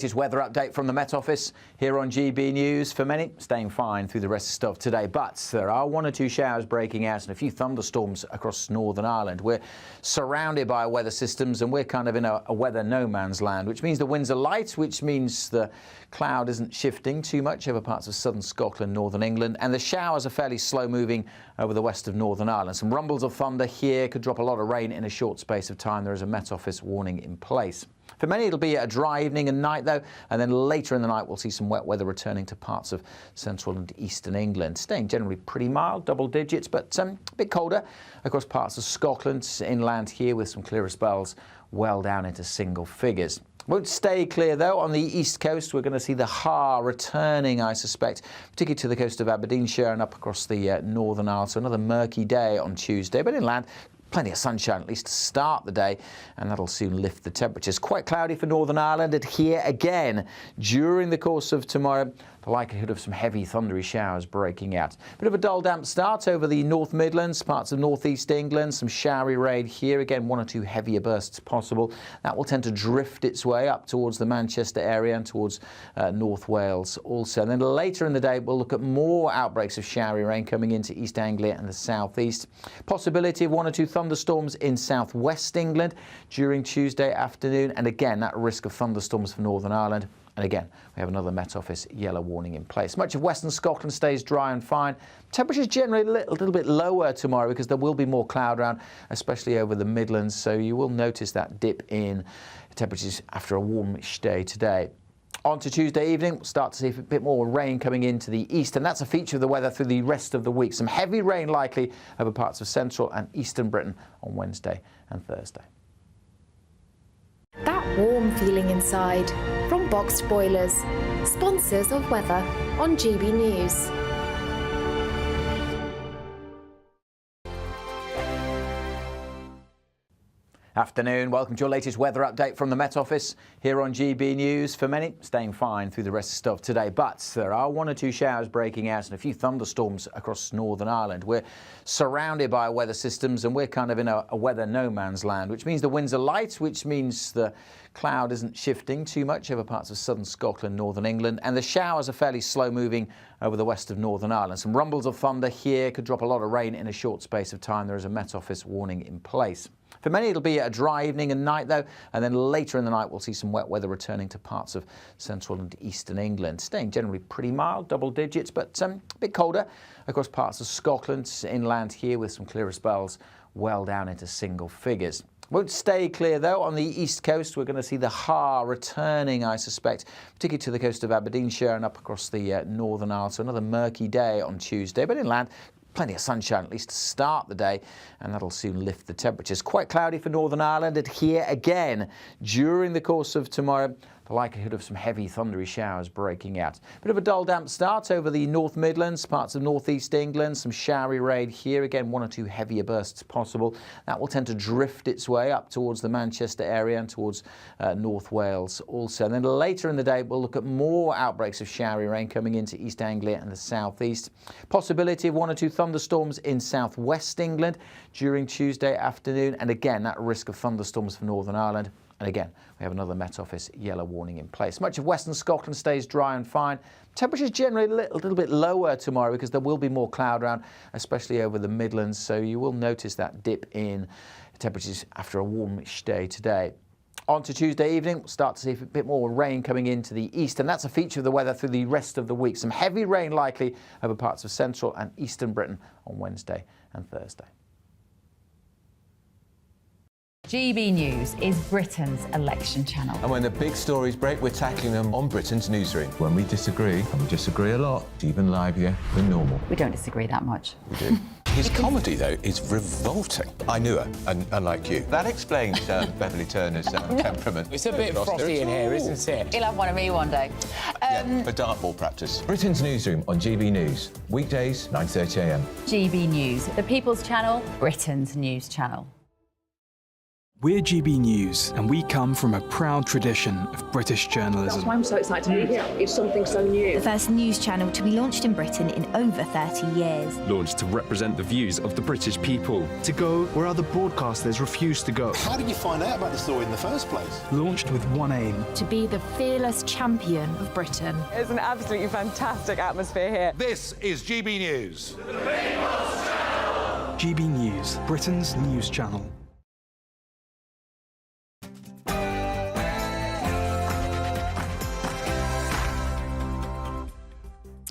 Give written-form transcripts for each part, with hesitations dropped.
This weather update from the Met Office here on GB News. For many, staying fine through the rest of today, but there are one or two showers breaking out and a few thunderstorms across Northern Ireland. We're surrounded by weather systems and we're kind of in a weather no man's land, which means the winds are light, which means the cloud isn't shifting too much over parts of southern Scotland, northern England, and the showers are fairly slow moving over the west of Northern Ireland. Some rumbles of thunder here, could drop a lot of rain in a short space of time. There is a Met Office warning in place. For many, it'll be a dry evening and night, though, and then later in the night we'll see some wet weather returning to parts of central and eastern England. Staying generally pretty mild, double digits, but a bit colder across parts of Scotland, inland here with some clearer spells well down into single figures. Won't stay clear, though. On the east coast, we're going to see the Ha returning, I suspect, particularly to the coast of Aberdeenshire and up across the Northern Isles. So another murky day on Tuesday, but inland, plenty of sunshine, at least to start the day, and that'll soon lift the temperatures. Quite cloudy for Northern Ireland, and here again during the course of tomorrow, the likelihood of some heavy thundery showers breaking out. Bit of a dull damp start over the North Midlands, parts of northeast England, some showery rain here, again one or two heavier bursts possible. That will tend to drift its way up towards the Manchester area and towards North Wales also. And then later in the day we'll look at more outbreaks of showery rain coming into East Anglia and the southeast. Possibility of one or two thunderstorms in southwest England during Tuesday afternoon, and again that risk of thunderstorms for Northern Ireland. And again, we have another Met Office yellow warning in place. Much of western Scotland stays dry and fine. Temperatures generally a little bit lower tomorrow because there will be more cloud around, especially over the Midlands. So you will notice that dip in temperatures after a warmish day today. On to Tuesday evening, we'll start to see a bit more rain coming into the east, and that's a feature of the weather through the rest of the week. Some heavy rain likely over parts of central and eastern Britain on Wednesday and Thursday. That warm feeling inside from Boxed Boilers, sponsors of weather on GB News. Afternoon, welcome to your latest weather update from the Met Office here on GB News. For many, staying fine through the rest of today, but there are one or two showers breaking out and a few thunderstorms across Northern Ireland. We're surrounded by weather systems and we're kind of in a weather no man's land, which means the winds are light, which means the cloud isn't shifting too much over parts of southern Scotland, northern England, and the showers are fairly slow moving over the west of Northern Ireland. Some rumbles of thunder here, could drop a lot of rain in a short space of time. There is a Met Office warning in place. For many, it'll be a dry evening and night, though, and then later in the night we'll see some wet weather returning to parts of central and eastern England. Staying generally pretty mild, double digits, but a bit colder across parts of Scotland, inland here with some clearer spells well down into single figures. Won't stay clear, though. On the east coast, we're going to see the Ha returning, I suspect, particularly to the coast of Aberdeenshire and up across the Northern Isles. So another murky day on Tuesday, but inland, plenty of sunshine, at least to start the day, and that'll soon lift the temperatures. Quite cloudy for Northern Ireland, and here again during the course of tomorrow, the likelihood of some heavy thundery showers breaking out. Bit of a dull damp start over the North Midlands, parts of northeast England, some showery rain here, again one or two heavier bursts possible. That will tend to drift its way up towards the Manchester area and towards North Wales also. And then later in the day we'll look at more outbreaks of showery rain coming into East Anglia and the southeast. Possibility of one or two thunderstorms in southwest England during Tuesday afternoon, and again that risk of thunderstorms for Northern Ireland. And again, we have another Met Office yellow warning in place. Much of western Scotland stays dry and fine. Temperatures generally a little bit lower tomorrow because there will be more cloud around, especially over the Midlands. So you will notice that dip in temperatures after a warmish day today. On to Tuesday evening, we'll start to see a bit more rain coming into the east, and that's a feature of the weather through the rest of the week. Some heavy rain likely over parts of central and eastern Britain on Wednesday and Thursday. GB News is Britain's election channel. And when the big stories break, we're tackling them on Britain's newsroom. When we disagree, and we disagree a lot, it's even livelier than normal. We don't disagree that much. We do. His comedy, though, is revolting. I knew her, and unlike you. That explains Beverly Turner's temperament. It's a bit frosty in here, isn't it? You'll have one of me one day. Yeah, for dartball practice. Britain's newsroom on GB News. Weekdays, 9:30 a.m. GB News, the People's Channel, Britain's news channel. We're GB News, and we come from a proud tradition of British journalism. That's why I'm so excited to be here. It's something so new. The first news channel to be launched in Britain in over 30 years. Launched to represent the views of the British people. To go where other broadcasters refuse to go. How did you find out about the story in the first place? Launched with one aim. To be the fearless champion of Britain. It's an absolutely fantastic atmosphere here. This is GB News. GB News, Britain's news channel.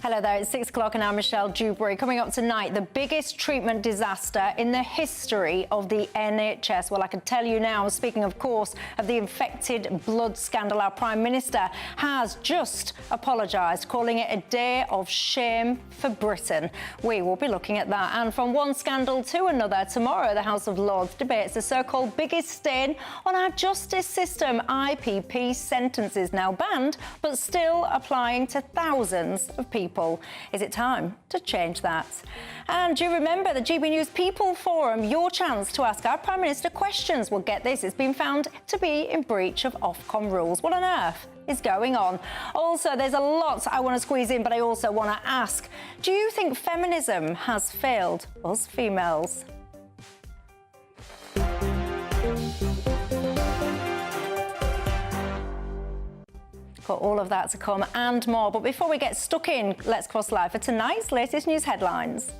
Hello there, it's 6 o'clock and I'm Michelle Dewberry. Coming up tonight, the biggest treatment disaster in the history of the NHS. Well, I can tell you now, speaking of course of the infected blood scandal, our Prime Minister has just apologised, calling it a day of shame for Britain. We will be looking at that. And from one scandal to another, tomorrow the House of Lords debates the so-called biggest stain on our justice system. IPP sentences now banned, but still applying to thousands of people. Is it time to change that? And do you remember the GB News People Forum? Your chance to ask our Prime Minister questions. Well, get this, it's been found to be in breach of Ofcom rules. What on earth is going on? Also, there's a lot I want to squeeze in, but I also want to ask, do you think feminism has failed us females? Got all of that to come and more. But before we get stuck in, let's cross live for tonight's latest news headlines.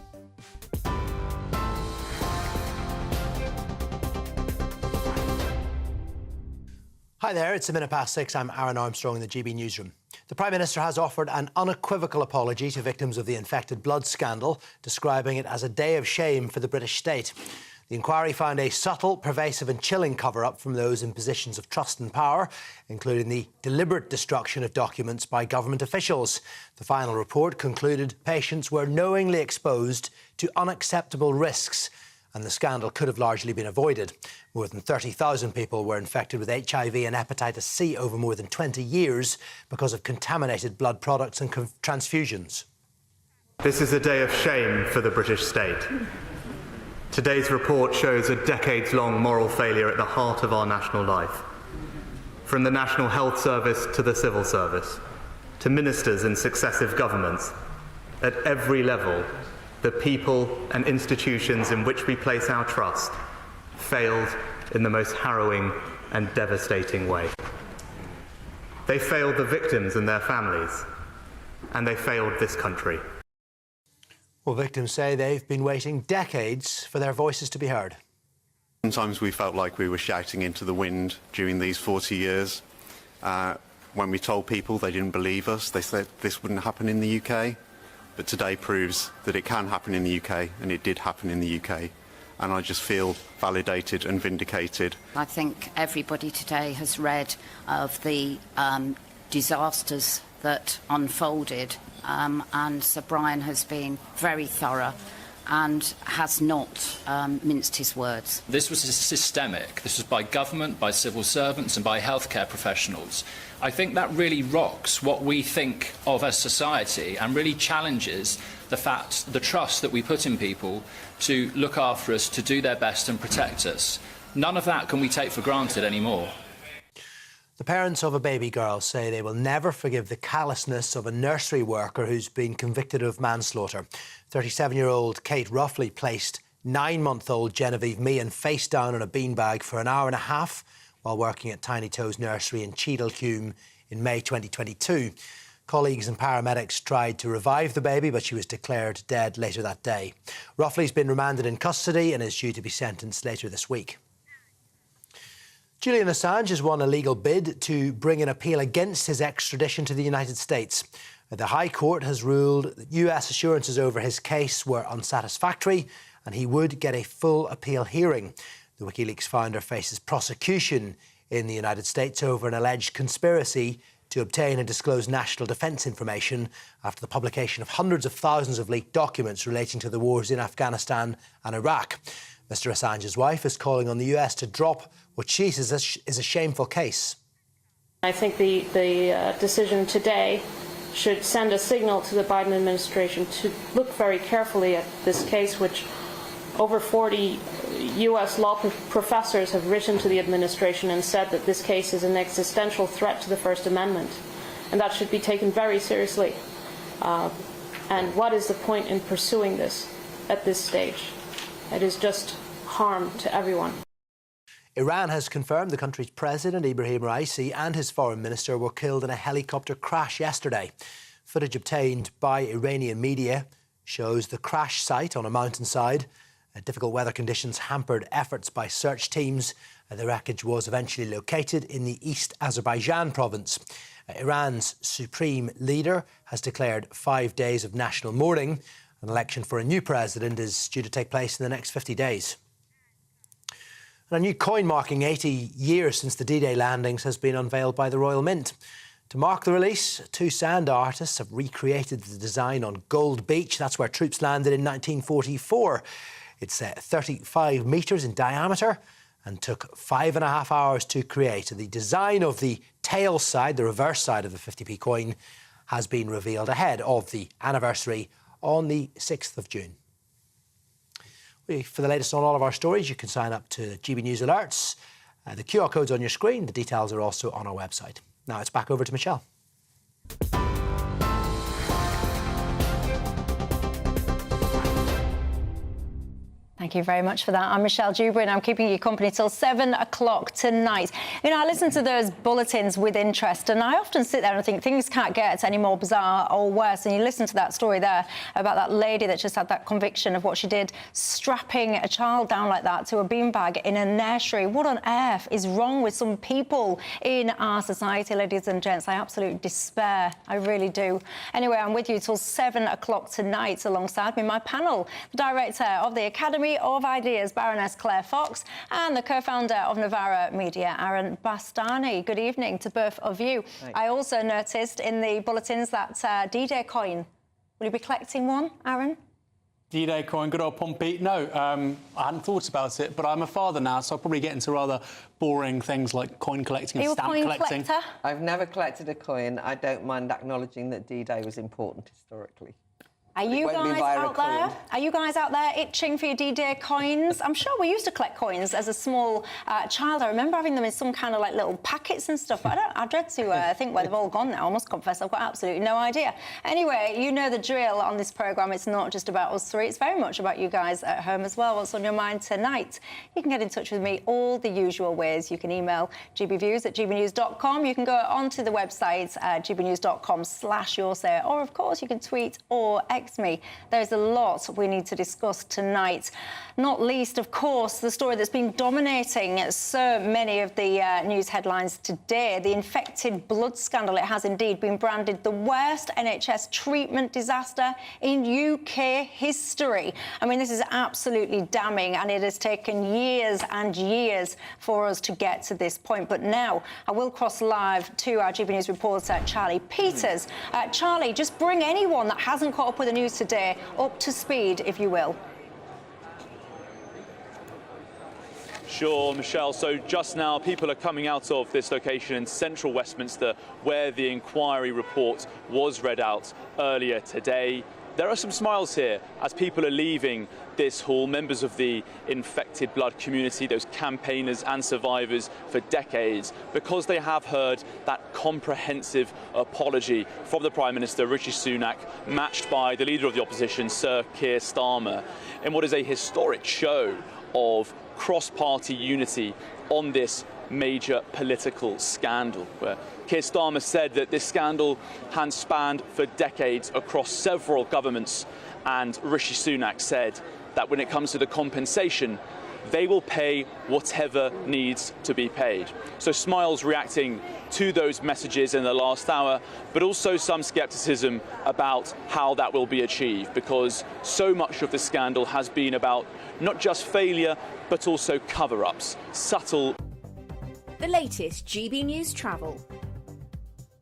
Hi there, it's 6:01. I'm Aaron Armstrong in the GB Newsroom. The Prime Minister has offered an unequivocal apology to victims of the infected blood scandal, describing it as a day of shame for the British state. The inquiry found a subtle, pervasive and chilling cover-up from those in positions of trust and power, including the deliberate destruction of documents by government officials. The final report concluded patients were knowingly exposed to unacceptable risks, and the scandal could have largely been avoided. More than 30,000 people were infected with HIV and hepatitis C over more than 20 years because of contaminated blood products and transfusions. This is a day of shame for the British state. Today's report shows a decades-long moral failure at the heart of our national life. From the National Health Service to the civil service, to ministers in successive governments, at every level, the people and institutions in which we place our trust failed in the most harrowing and devastating way. They failed the victims and their families, and they failed this country. Well, victims say they've been waiting decades for their voices to be heard. Sometimes we felt like we were shouting into the wind during these 40 years. When we told people, they didn't believe us. They said this wouldn't happen in the UK. But today proves that it can happen in the UK, and it did happen in the UK. And I just feel validated and vindicated. I think everybody today has read of the disasters that unfolded, and Sir Brian has been very thorough and has not minced his words. This was systemic. This was by government, by civil servants and by healthcare professionals. I think that really rocks what we think of as society and really challenges the trust that we put in people to look after us, to do their best and protect us. None of that can we take for granted anymore. The parents of a baby girl say they will never forgive the callousness of a nursery worker who's been convicted of manslaughter. 37-year-old Kate Ruffley placed 9-month-old Genevieve Meehan face down on a beanbag for an hour and a half while working at Tiny Toes Nursery in Cheadlehume in May 2022. Colleagues and paramedics tried to revive the baby, but she was declared dead later that day. Ruffley's been remanded in custody and is due to be sentenced later this week. Julian Assange has won a legal bid to bring an appeal against his extradition to the United States. The High Court has ruled that US assurances over his case were unsatisfactory and he would get a full appeal hearing. The WikiLeaks founder faces prosecution in the United States over an alleged conspiracy to obtain and disclose national defence information after the publication of hundreds of thousands of leaked documents relating to the wars in Afghanistan and Iraq. Mr Assange's wife is calling on the US to drop what she says is a shameful case. I think the decision today should send a signal to the Biden administration to look very carefully at this case, which Over 40 US law professors have written to the administration and said that this case is an existential threat to the First Amendment, and that should be taken very seriously. And what is the point in pursuing this at this stage? It is just harm to everyone. Iran has confirmed the country's president, Ibrahim Raisi, and his foreign minister were killed in a helicopter crash yesterday. Footage obtained by Iranian media shows the crash site on a mountainside. Difficult weather conditions hampered efforts by search teams. The wreckage was eventually located in the East Azerbaijan province. Iran's supreme leader has declared 5 days of national mourning. An election for a new president is due to take place in the next 50 days. And a new coin marking 80 years since the D-Day landings has been unveiled by the Royal Mint. To mark the release, 2 sand artists have recreated the design on Gold Beach. That's where troops landed in 1944. It's 35 metres in diameter and took 5.5 hours to create. The design of the tail side, the reverse side of the 50p coin, has been revealed ahead of the anniversary on the 6th of June. For the latest on all of our stories, you can sign up to GB News Alerts. The QR code's on your screen. The details are also on our website. Now it's back over to Michelle. Thank you very much for that. I'm Michelle Dewberry and I'm keeping you company till 7 o'clock tonight. You know, I listen to those bulletins with interest and I often sit there and think things can't get any more bizarre or worse. And you listen to that story there about that lady that just had that conviction of what she did, strapping a child down like that to a beanbag in a nursery. What on earth is wrong with some people in our society, ladies and gents? I absolutely despair. I really do. Anyway, I'm with you till 7 o'clock tonight alongside me, my panel, the director of the Academy of Ideas, Baroness Claire Fox, and the co-founder of Novara Media, Aaron Bastani. Good evening to both of you. Thanks. I also noticed in the bulletins that D-Day coin. Will you be collecting one, Aaron? D-Day coin, good old Pompey. No, I hadn't thought about it, but I'm a father now, so I'll probably get into rather boring things like coin collecting and stamp collecting. Collector? I've never collected a coin. I don't mind acknowledging that D-Day was important historically. Are you guys out there? Are you guys out there itching for your D-Day coins? I'm sure we used to collect coins as a small child. I remember having them in some kind of like little packets and stuff. But I dread to think where they've all gone now. I must confess, I've got absolutely no idea. Anyway, you know the drill on this programme. It's not just about us three. It's very much about you guys at home as well. What's on your mind tonight? You can get in touch with me all the usual ways. You can email gbviews@gbnews.com. You can go onto the website, gbnews.com/yoursay, or of course you can tweet or X me. There's a lot we need to discuss tonight. Not least, of course, the story that's been dominating so many of the news headlines today, the infected blood scandal. It has indeed been branded the worst NHS treatment disaster in UK history. I mean, this is absolutely damning, and it has taken years and years for us to get to this point. But now I will cross live to our GB News reporter, Charlie Peters. Charlie, just bring anyone that hasn't caught up with the news today up to speed, if you will. Sure, Michelle. So just now, people are coming out of this location in central Westminster where the inquiry report was read out earlier today. There are some smiles here as people are leaving this hall, members of the infected blood community, those campaigners and survivors for decades, because they have heard that comprehensive apology from the Prime Minister, Rishi Sunak, matched by the leader of the opposition, Sir Keir Starmer, in what is a historic show of cross-party unity on this major political scandal, where Keir Starmer said that this scandal has spanned for decades across several governments, and Rishi Sunak said that when it comes to the compensation, they will pay whatever needs to be paid. So smiles reacting to those messages in the last hour, but also some scepticism about how that will be achieved, because so much of the scandal has been about not just failure, but also cover-ups, subtle. The latest GB News travel.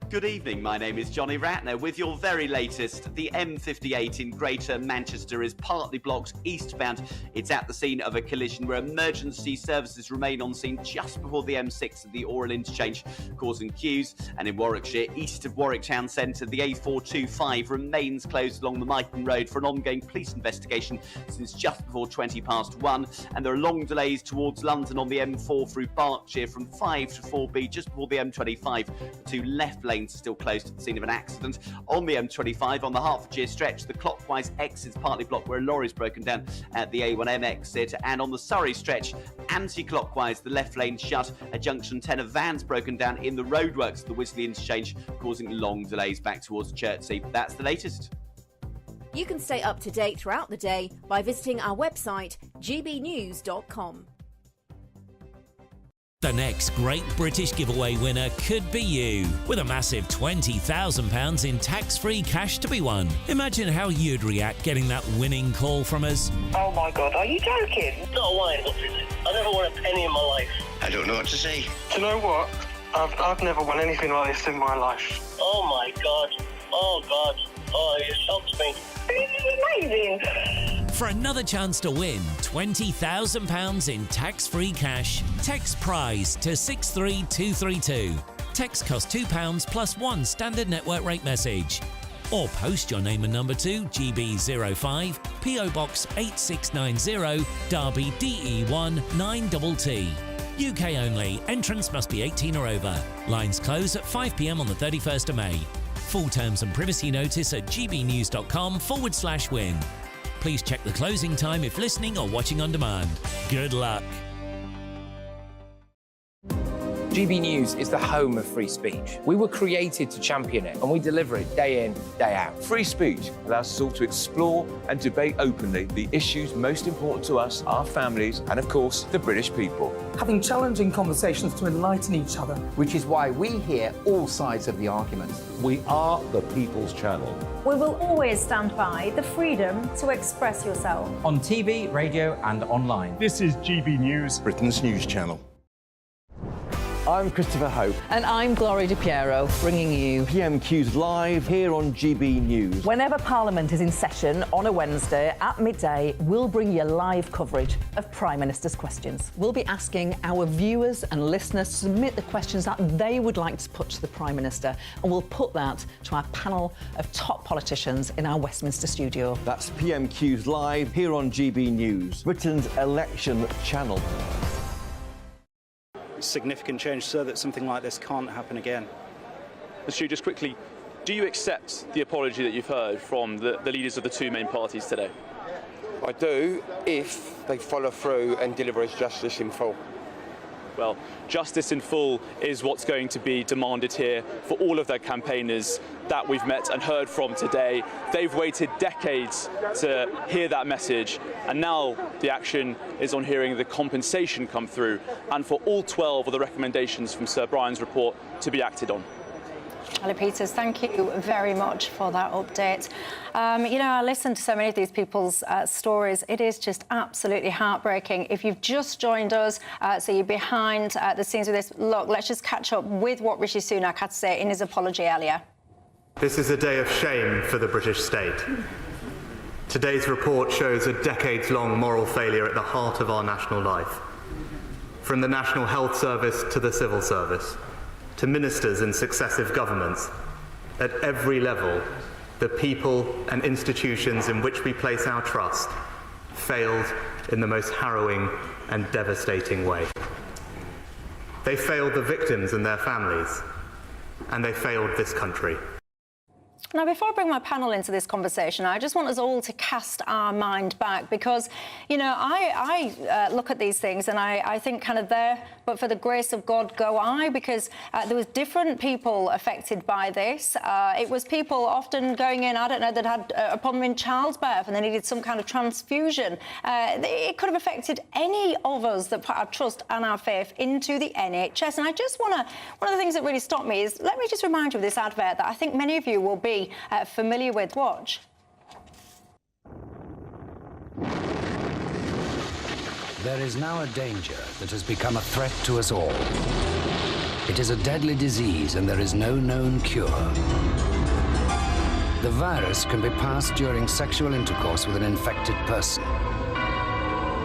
Good evening, my name is Johnny Ratner with your very latest. The M58 in Greater Manchester is partly blocked eastbound. It's at the scene of a collision where emergency services remain on scene just before the M6 at the Oral interchange, causing queues. And in Warwickshire, east of Warwick Town Centre, the A425 remains closed along the Myton Road for an ongoing police investigation since just before 1:20. And there are long delays towards London on the M4 through Berkshire from 5 to 4B just before the M25. The two left lanes are still closed at the scene of an accident. On the M25, on the Hertfordshire stretch, the clockwise exit's partly blocked where a lorry's broken down at the A1M exit. And on the Surrey stretch, anti-clockwise, the left lane shut. At junction 10, a van's broken down in the roadworks of the Wisley interchange, causing long delays back towards Chertsey. That's the latest. You can stay up to date throughout the day by visiting our website, gbnews.com. The next Great British Giveaway winner could be you, with a massive £20,000 in tax-free cash to be won. Imagine how you'd react getting that winning call from us. Oh my God, are you joking? Not a line, I never won a penny in my life. I don't know what to say. Do you know what? I've never won anything like this in my life. Oh my God. Oh God. Oh, it shocks me. This is amazing. For another chance to win £20,000 in tax-free cash, text PRIZE to 63232. Text costs £2 plus one standard network rate message. Or post your name and number to GB05, PO Box 8690, Derby DE1 9TT. UK only. Entrance must be 18 or over. Lines close at 5 p.m. on the 31st of May. Full terms and privacy notice at gbnews.com/win. Please check the closing time if listening or watching on demand. Good luck. GB News is the home of free speech. We were created to champion it, and we deliver it day in, day out. Free speech allows us all to explore and debate openly the issues most important to us, our families, and of course, the British people. Having challenging conversations to enlighten each other. Which is why we hear all sides of the argument. We are the People's Channel. We will always stand by the freedom to express yourself. On TV, radio and online. This is GB News, Britain's news channel. I'm Christopher Hope. And I'm Gloria Di Piero, bringing you PMQ's live here on GB News. Whenever Parliament is in session on a Wednesday at midday, we'll bring you live coverage of Prime Minister's questions. We'll be asking our viewers and listeners to submit the questions that they would like to put to the Prime Minister, and we'll put that to our panel of top politicians in our Westminster studio. That's PMQ's live here on GB News, Britain's election channel. Significant change so that something like this can't happen again. Stu, just quickly, do you accept the apology that you've heard from the leaders of the two main parties today? I do, if they follow through and deliver us justice in full. Well, justice in full is what's going to be demanded here for all of their campaigners that we've met and heard from today. They've waited decades to hear that message, and now the action is on hearing the compensation come through and for all 12 of the recommendations from Sir Brian's report to be acted on. Ali Peters, thank you very much for that update. You know, I listened to so many of these people's stories. It is just absolutely heartbreaking. If you've just joined us, so you're behind the scenes with this, look, let's just catch up with what Rishi Sunak had to say in his apology earlier. This is a day of shame for the British state. Today's report shows a decades-long moral failure at the heart of our national life. From the National Health Service to the civil service, to ministers in successive governments, at every level, the people and institutions in which we place our trust failed in the most harrowing and devastating way. They failed the victims and their families, and they failed this country. Now, before I bring my panel into this conversation, I just want us all to cast our mind back because, you know, I look at these things and I think kind of there, but for the grace of God go I, because there was different people affected by this. It was people often going in, I don't know, that had a problem in childbirth and they needed some kind of transfusion. It could have affected any of us that put our trust and our faith into the NHS. And I just want to, one of the things that really stopped me is, let me just remind you of this advert that I think many of you will be familiar with. Watch. There is now a danger that has become a threat to us all. It It is a deadly disease and there is no known cure. The virus can be passed during sexual intercourse with an infected person.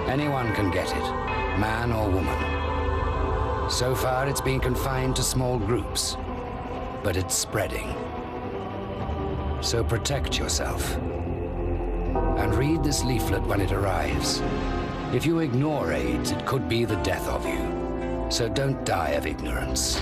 Anyone can get it, man or woman. So far, it's been confined to small groups, but it's spreading. So protect yourself. And read this leaflet when it arrives. If you ignore AIDS, it could be the death of you. So don't die of ignorance.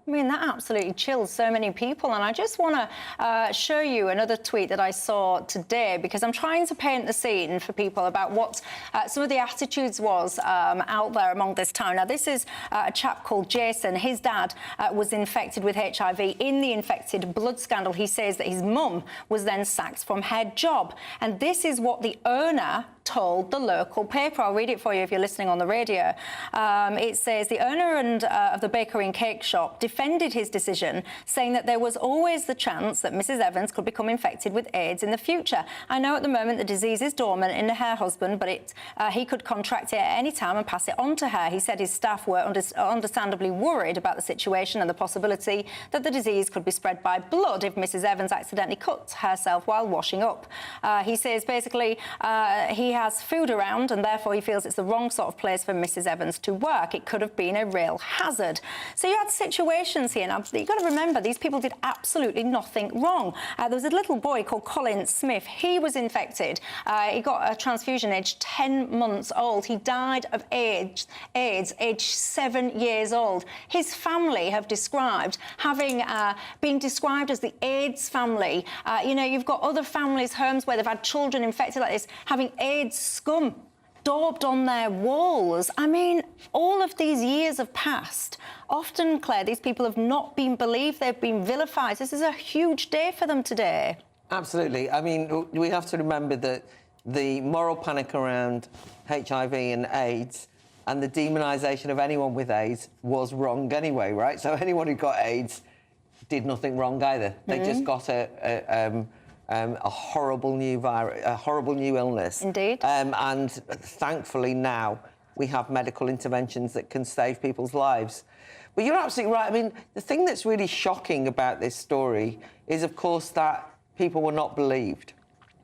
I mean, that absolutely chills so many people. And I just want to show you another tweet that I saw today, because I'm trying to paint the scene for people about what some of the attitudes was out there among this town. Now, this is a chap called Jason. His dad was infected with HIV in the infected blood scandal. He says that his mum was then sacked from her job. And this is what the owner told the local paper. I'll read it for you if you're listening on the radio. It says the owner of the bakery and cake shop defended his decision, saying that there was always the chance that Mrs. Evans could become infected with AIDS in the future. I know at the moment the disease is dormant in her husband, but he could contract it at any time and pass it on to her. He said his staff were understandably worried about the situation and the possibility that the disease could be spread by blood if Mrs. Evans accidentally cut herself while washing up. He says basically he has food around and therefore he feels it's the wrong sort of place for Mrs. Evans to work. It could have been a real hazard. So you had situations here. Now, you've got to remember, these people did absolutely nothing wrong. There was a little boy called Colin Smith. He was infected. He got a transfusion aged 10 months old. He died of AIDS aged 7 years old. His family have described having been described as the AIDS family. You know, you've got other families, homes where they've had children infected like this, having AIDS scum daubed on their walls. I mean, all of these years have passed. Often, Claire, these people have not been believed. They've been vilified. This is a huge day for them today. Absolutely. I mean, we have to remember that the moral panic around HIV and AIDS and the demonisation of anyone with AIDS was wrong anyway, right? So anyone who got AIDS did nothing wrong either. They just got a horrible new virus, a horrible new illness. Indeed. And thankfully now we have medical interventions that can save people's lives. But you're absolutely right. I mean, the thing that's really shocking about this story is, of course, that people were not believed.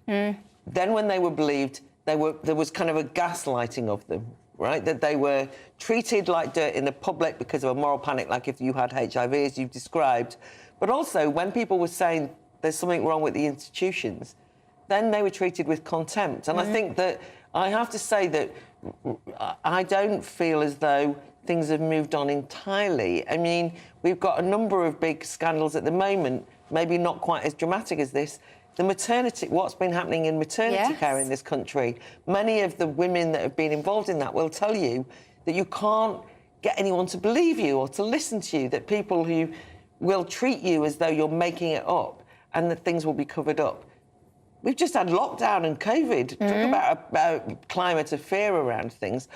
Then when they were believed, there was kind of a gaslighting of them, right? That they were treated like dirt in the public because of a moral panic, like if you had HIV, as you've described. But also, when people were saying there's something wrong with the institutions, then they were treated with contempt. And I think that I have to say that I don't feel as though things have moved on entirely. I mean, we've got a number of big scandals at the moment, maybe not quite as dramatic as this. The maternity, what's been happening in maternity care in this country, many of the women that have been involved in that will tell you that you can't get anyone to believe you or to listen to you, that people who will treat you as though you're making it up and that things will be covered up. We've just had lockdown and COVID. Talk about a climate of fear around things.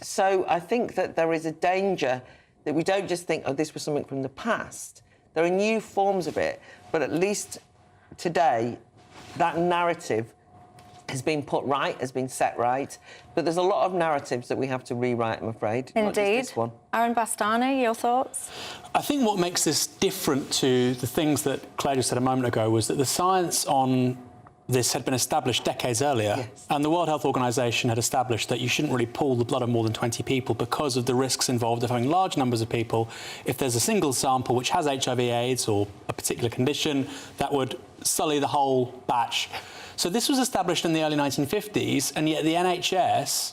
So I think that there is a danger that we don't just think, oh, this was something from the past. There are new forms of it, but at least today, that narrative has been put right, has been set right. But there's a lot of narratives that we have to rewrite, I'm afraid. Indeed. Not just this one. Aaron Bastani, your thoughts? I think what makes this different to the things that Claire just said a moment ago was that the science on this had been established decades earlier, and the World Health Organization had established that you shouldn't really pool the blood of more than 20 people because of the risks involved of having large numbers of people. If there's a single sample which has HIV/AIDS or a particular condition, that would sully the whole batch. So this was established in the early 1950s, and yet the NHS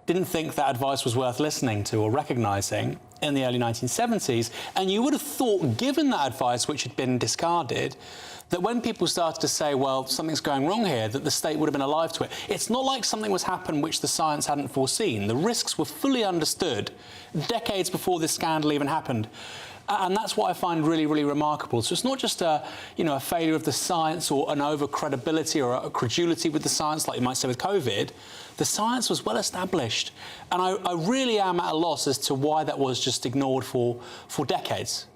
didn't think that advice was worth listening to or recognising in the early 1970s. And you would have thought, given that advice, which had been discarded, that when people started to say, well, something's going wrong here, that the state would have been alive to it. It's not like something was happening which the science hadn't foreseen. The risks were fully understood decades before this scandal even happened. And that's what I find really, really remarkable. So it's not just a failure of the science or an over-credibility or a credulity with the science, like you might say with COVID. The science was well established. And I really am at a loss as to why that was just ignored for decades.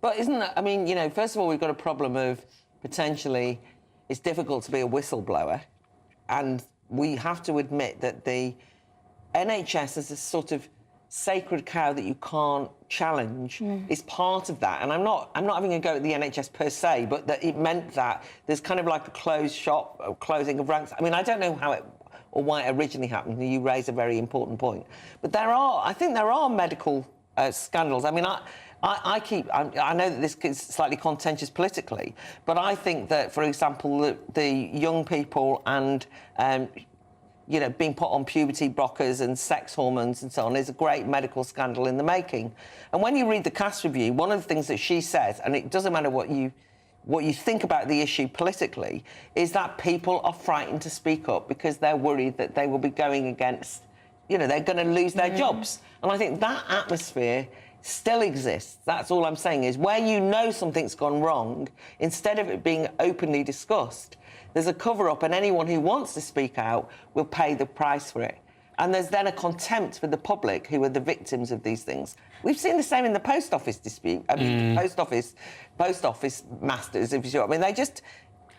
But isn't that, I mean, first of all, we've got a problem of potentially it's difficult to be a whistleblower. And we have to admit that the NHS as a sort of sacred cow that you can't challenge is part of that. And I'm not having a go at the NHS per se, but that it meant that there's kind of like a closed shop, a closing of ranks. I mean, I don't know how it or why it originally happened. You raise a very important point. But I think there are medical scandals. I mean, I know that this is slightly contentious politically, but I think that, for example, the young people and you know, being put on puberty blockers and sex hormones and so on is a great medical scandal in the making. And when you read the cast review, one of the things that she says, and it doesn't matter what you think about the issue politically, is that people are frightened to speak up because they're worried that they will be going against, you know, they're going to lose their jobs. And I think that atmosphere still exists. That's all I'm saying, is where you know something's gone wrong, instead of it being openly discussed, there's a cover-up, and anyone who wants to speak out will pay the price for it. And there's then a contempt for the public, who are the victims of these things. We've seen the same in the post office dispute. I mean, post office masters, if you see what I mean, they just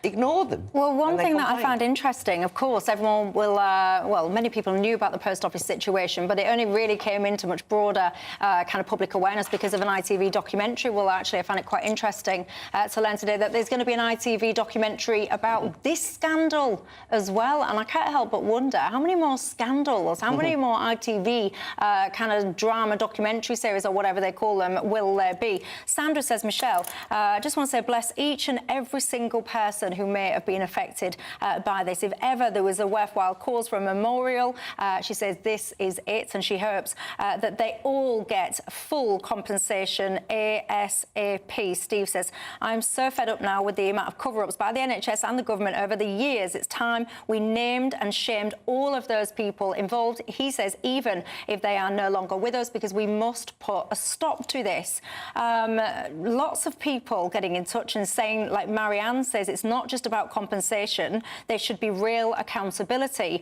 ignore them. Well, one thing that I found interesting, of course, everyone will, well, many people knew about the post office situation, but it only really came into much broader kind of public awareness because of an ITV documentary. Well, actually, I found it quite interesting to learn today that there's going to be an ITV documentary about this scandal as well. And I can't help but wonder, how many more scandals, how many more ITV kind of drama documentary series or whatever they call them will there be? Sandra says, Michelle, I just want to say bless each and every single person who may have been affected by this. If ever there was a worthwhile cause for a memorial, she says this is it, and she hopes that they all get full compensation ASAP. Steve says, I'm so fed up now with the amount of cover-ups by the NHS and the government over the years. It's time we named and shamed all of those people involved. He says, even if they are no longer with us, because we must put a stop to this. Lots of people getting in touch and saying, like Marianne says, it's not just about compensation. There should be real accountability.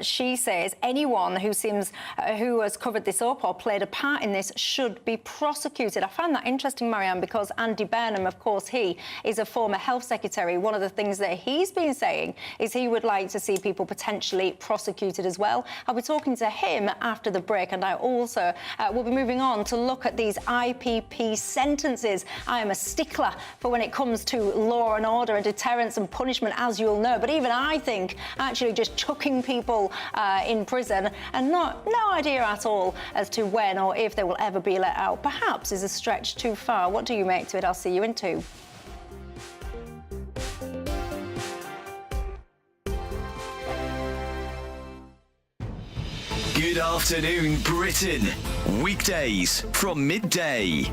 She says anyone who has covered this up or played a part in this should be prosecuted. I found that interesting, Marianne, because Andy Burnham, of course, he is a former health secretary. One of the things that he's been saying is he would like to see people potentially prosecuted as well. I'll be talking to him after the break, and I also will be moving on to look at these IPP sentences. I am a stickler for when it comes to law and order and deterrence and punishment, as you'll know. But even I think actually just chucking people in prison and no idea at all as to when or if they will ever be let out, perhaps is a stretch too far. What do you make to it? I'll see you in 2. Good afternoon, Britain. Weekdays from midday.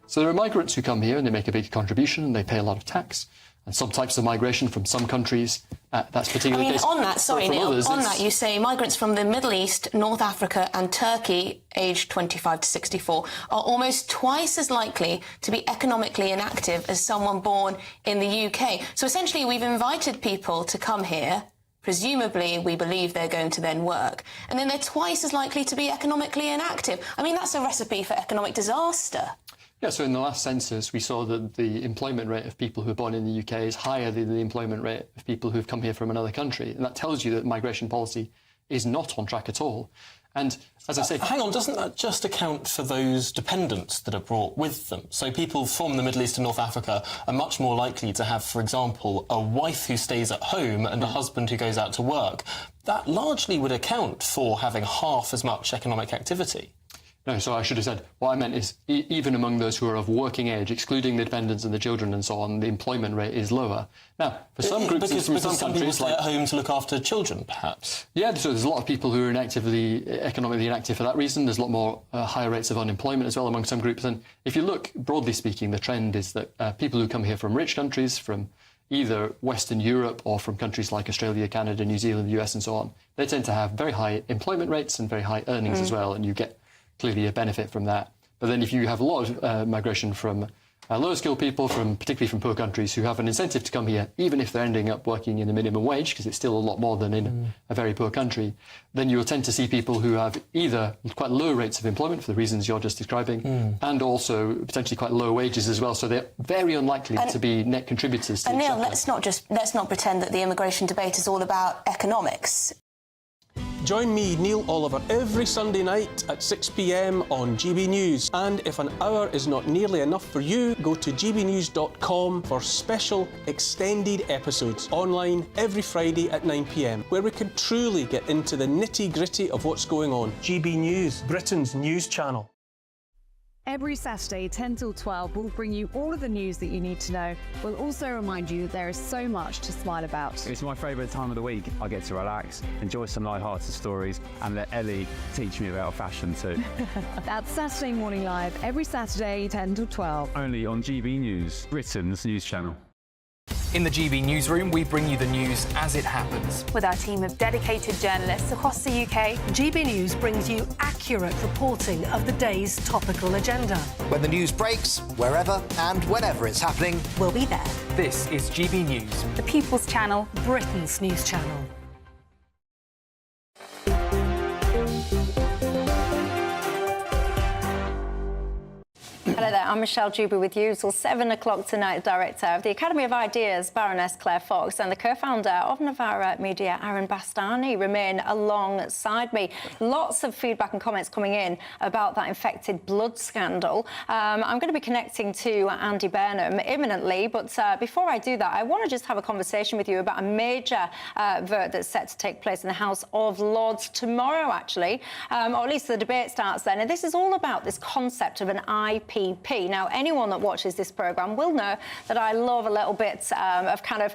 So there are migrants who come here and they make a big contribution and they pay a lot of tax. And some types of migration from some countries, that's particularly the case. On that, sorry, Neil, others, on that, you say migrants from the Middle East, North Africa and Turkey, aged 25 to 64, are almost twice as likely to be economically inactive as someone born in the UK. So essentially, we've invited people to come here. Presumably, we believe they're going to then work. And then they're twice as likely to be economically inactive. I mean, that's a recipe for economic disaster. Yeah, so in the last census, we saw that the employment rate of people who are born in the UK is higher than the employment rate of people who've come here from another country. And that tells you that migration policy is not on track at all. And as I say... Hang on, doesn't that just account for those dependents that are brought with them? So people from the Middle East and North Africa are much more likely to have, for example, a wife who stays at home and a husband who goes out to work. That largely would account for having half as much economic activity. No, so I should have said, what I meant is even among those who are of working age, excluding the dependents and the children and so on, the employment rate is lower. Now, for some groups because from some countries... people stay at home to look after children, perhaps? Yeah, so there's a lot of people who are economically inactive for that reason. There's a lot more higher rates of unemployment as well among some groups. And if you look, broadly speaking, the trend is that people who come here from rich countries, from either Western Europe or from countries like Australia, Canada, New Zealand, the US and so on, they tend to have very high employment rates and very high earnings as well, and you get clearly a benefit from that. But then if you have a lot of migration from lower-skilled people, particularly from poor countries, who have an incentive to come here, even if they're ending up working in the minimum wage, because it's still a lot more than in a very poor country, then you will tend to see people who have either quite low rates of employment, for the reasons you're just describing, and also potentially quite low wages as well. So they're very unlikely to be net contributors to the Neil, let's not pretend that the immigration debate is all about economics. Join me, Neil Oliver, every Sunday night at 6 p.m. on GB News. And if an hour is not nearly enough for you, go to gbnews.com for special extended episodes online every Friday at 9 p.m, where we can truly get into the nitty-gritty of what's going on. GB News, Britain's news channel. Every Saturday, 10 till 12, we'll bring you all of the news that you need to know. We'll also remind you that there is so much to smile about. It's my favourite time of the week. I get to relax, enjoy some light-hearted stories, and let Ellie teach me about fashion too. That's Saturday Morning Live, every Saturday, 10 till 12. Only on GB News, Britain's news channel. In the GB newsroom, we bring you the news as it happens. With our team of dedicated journalists across the UK, GB News brings you accurate reporting of the day's topical agenda. When the news breaks, wherever and whenever it's happening, we'll be there. This is GB News, the People's Channel, Britain's news channel. Hello there, I'm Michelle Dewberry with you till 7 o'clock tonight. Director of the Academy of Ideas, Baroness Claire Fox, and the co-founder of Novara Media, Aaron Bastani, remain alongside me. Lots of feedback and comments coming in about that infected blood scandal. I'm going to be connecting to Andy Burnham imminently, but before I do that, I want to just have a conversation with you about a major vote that's set to take place in the House of Lords tomorrow, actually, or at least the debate starts then. And this is all about this concept of an IPP. Now, anyone that watches this programme will know that I love a little bit of kind of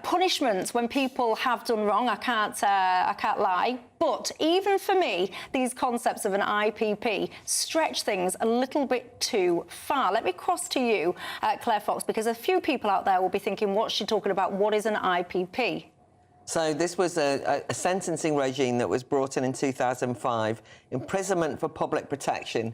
punishment when people have done wrong. I can't lie. But even for me, these concepts of an IPP stretch things a little bit too far. Let me cross to you, Claire Fox, because a few people out there will be thinking, what's she talking about? What is an IPP? So this was a sentencing regime that was brought in 2005, imprisonment for public protection.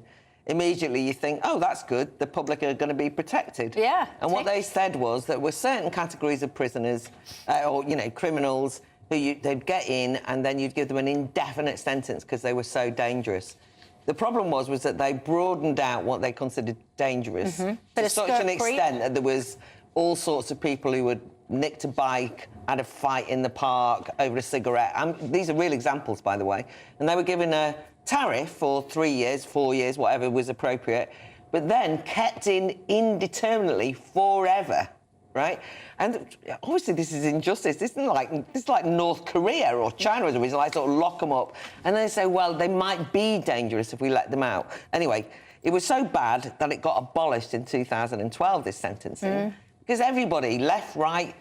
Immediately you think, oh, that's good, the public are going to be protected. Yeah. And what they said was that there were certain categories of prisoners, or, you know, criminals, who they'd get in and then you'd give them an indefinite sentence because they were so dangerous. The problem was that they broadened out what they considered dangerous to such an extent that there was all sorts of people who would nicked a bike, had a fight in the park over a cigarette. These are real examples, by the way. And they were given a tariff for 3 years, 4 years, whatever was appropriate, but then kept in indeterminately forever, right? And obviously this is injustice. This is like North Korea or China, or something. Like sort of lock them up. And then they say, well, they might be dangerous if we let them out. Anyway, it was so bad that it got abolished in 2012, this sentencing, because everybody, left, right,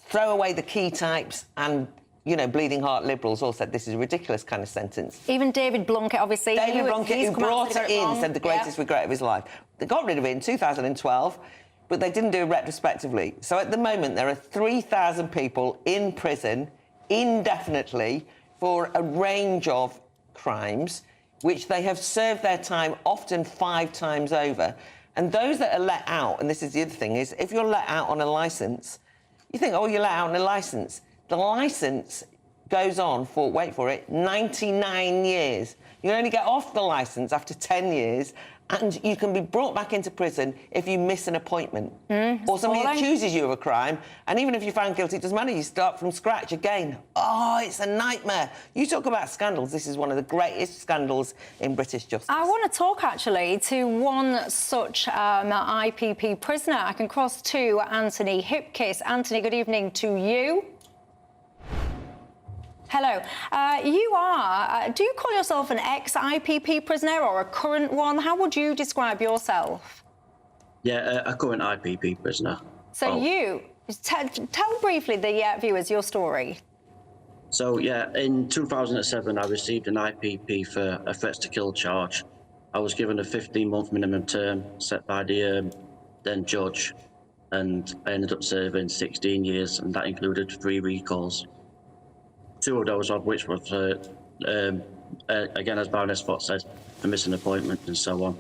throw away the key types and, you know, bleeding heart liberals all said this is a ridiculous kind of sentence. Even David Blunkett, obviously. David Blunkett, who brought it in, said the greatest regret of his life. They got rid of it in 2012, but they didn't do it retrospectively. So at the moment, there are 3,000 people in prison indefinitely for a range of crimes, which they have served their time often 5 times over. And those that are let out, and this is the other thing, is if you're let out on a licence, you think, oh, you're let out on a licence. The licence goes on for, wait for it, 99 years. You only get off the licence after 10 years, and you can be brought back into prison if you miss an appointment. Or somebody accuses you of a crime, and even if you're found guilty, it doesn't matter, you start from scratch again. Oh, it's a nightmare. You talk about scandals, this is one of the greatest scandals in British justice. I want to talk, actually, to one such IPP prisoner. I can cross to Anthony Hipkiss. Anthony, good evening to you. Hello. You are, do you call yourself an ex-IPP prisoner or a current one? How would you describe yourself? Yeah, a current IPP prisoner. So you, tell briefly the viewers your story. So, yeah, in 2007, I received an IPP for a threats to kill charge. I was given a 15-month minimum term set by the then judge, and I ended up serving 16 years, and that included 3 recalls. 2 of those of which were for, again, as Baroness Fox said, for missing appointments and so on.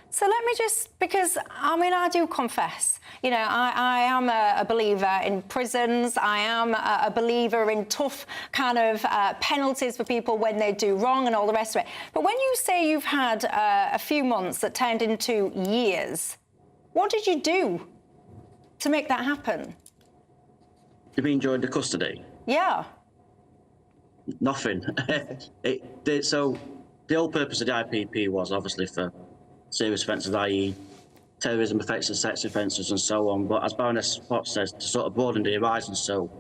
So let me just, because, I mean, I do confess, you know, I am a believer in prisons. I am a believer in tough kind of penalties for people when they do wrong and all the rest of it. But when you say you've had a few months that turned into years, what did you do to make that happen? You mean during the custody? Yeah. Nothing. So the whole purpose of the IPP was obviously for serious offences, i.e. terrorism offences, sex offences and so on. But as Baroness Spot says, to sort of broaden the horizon, so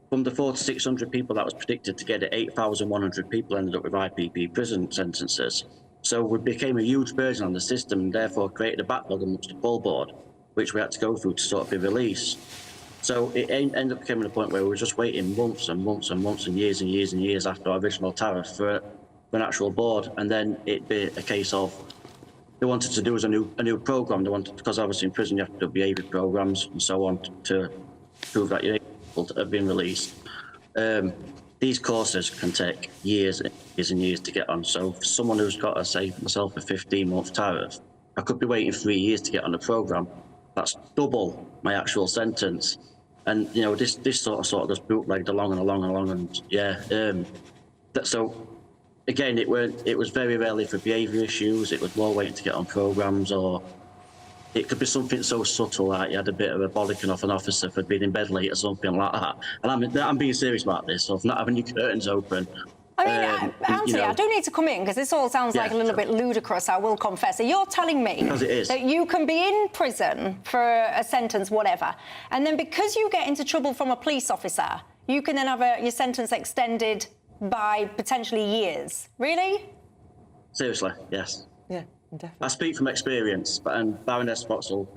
from the 400 to 600 people that was predicted to get it, 8,100 people ended up with IPP prison sentences. So we became a huge burden on the system and therefore created a backlog amongst the poll board, which we had to go through to sort of be released. So it ended up becoming a point where we were just waiting months and months and months and years and years and years after our original tariff for an actual board, and then it'd be a case of they wanted to do as a new programme. They wanted, because obviously in prison you have to do behaviour programmes and so on to prove that you're able to have been released. These courses can take years and years and years to get on. So for someone who's got, say, myself, a 15-month tariff, I could be waiting 3 years to get on the programme. That's double my actual sentence. And, you know, this sort of just bootlegged along and along and along. And, yeah, so, again, it was very rarely for behaviour issues. It was more waiting to get on programmes, or it could be something so subtle like you had a bit of a bollocking off an officer for being in bed late or something like that. And I'm being serious about this, so not having your curtains open. I mean, Anthony, I do need to come in because this all sounds like a little bit ludicrous, I will confess. So you're telling me that you can be in prison for a sentence, whatever, and then because you get into trouble from a police officer, you can then have your sentence extended by potentially years. Really? Seriously, yes. Yeah, definitely. I speak from experience, and Baroness Spotsel,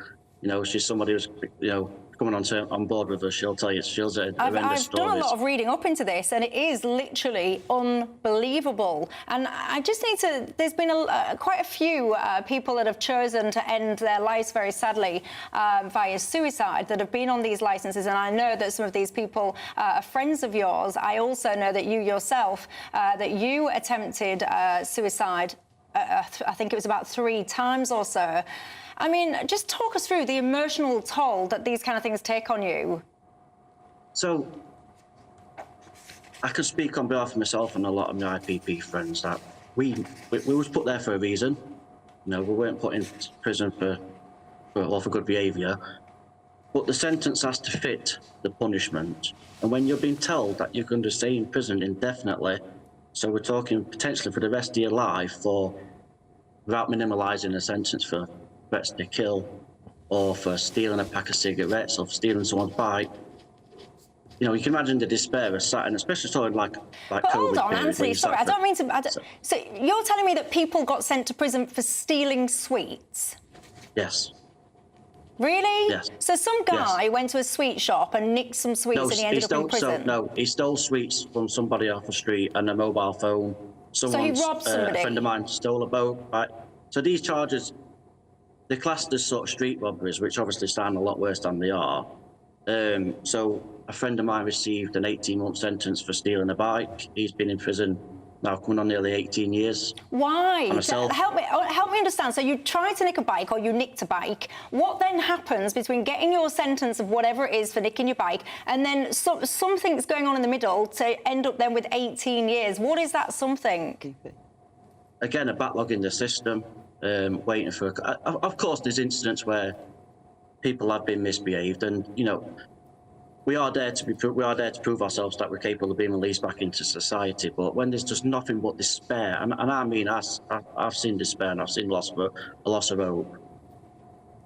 you know, she's somebody who's, you know, coming on board with us. She'll tell you, she'll say horrendous stories. I've done a lot of reading up into this, and it is literally unbelievable. And I just need to. There's been quite a few people that have chosen to end their lives very sadly via suicide that have been on these licences, and I know that some of these people are friends of yours. I also know that you yourself that you attempted suicide. I think it was about 3 times or so. I mean, just talk us through the emotional toll that these kind of things take on you. So, I can speak on behalf of myself and a lot of my IPP friends that we was put there for a reason. You know, we weren't put in prison for good behaviour. But the sentence has to fit the punishment. And when you're being told that you're going to stay in prison indefinitely, so we're talking potentially for the rest of your life, without minimalising a sentence for threats to kill, or for stealing a pack of cigarettes, or for stealing someone's bike. You know, you can imagine the despair of sat, and especially something like but COVID. Hold on, Anthony, sorry, I don't mean to... So you're telling me that people got sent to prison for stealing sweets? Yes. Really? Yes. So some guy went to a sweet shop and nicked some sweets and he ended up in prison? He stole sweets from somebody off the street and a mobile phone. So he robbed somebody? A friend of mine stole a boat. Right? So these charges, they're classed as sort of street robberies, which obviously sound a lot worse than they are. So a friend of mine received an 18-month sentence for stealing a bike. He's been in prison now coming on nearly 18 years. Why? Help me understand. So you tried to nick a bike, or you nicked a bike. What then happens between getting your sentence of whatever it is for nicking your bike and then something's going on in the middle to end up then with 18 years? What is that something? Again, a backlog in the system, waiting for... Of course, there's incidents where people have been misbehaved, and, you know, we are there to prove ourselves that we're capable of being released back into society. But when there's just nothing but despair, and I mean, I've seen despair and I've seen a loss of hope.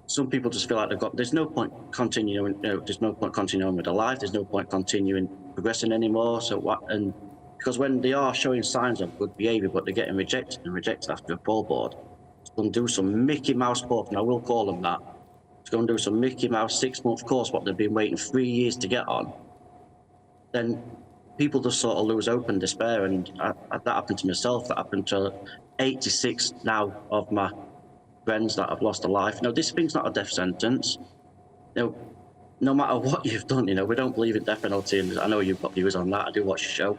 Some people just feel like there's no point continuing. You know, there's no point continuing with their life. There's no point continuing progressing anymore. So what? And because when they are showing signs of good behaviour, but they're getting rejected after a poll board, it's going to do some Mickey Mouse course, and I will call them that. Go and do some Mickey Mouse 6-month course, what they've been waiting 3 years to get on, then people just sort of lose hope and despair. And that happened to myself. That happened to 86 now of my friends that have lost a life. You know, this thing's not a death sentence. You know, no matter what you've done, you know, we don't believe in death penalty. And I know you've got views on that. I do watch your show.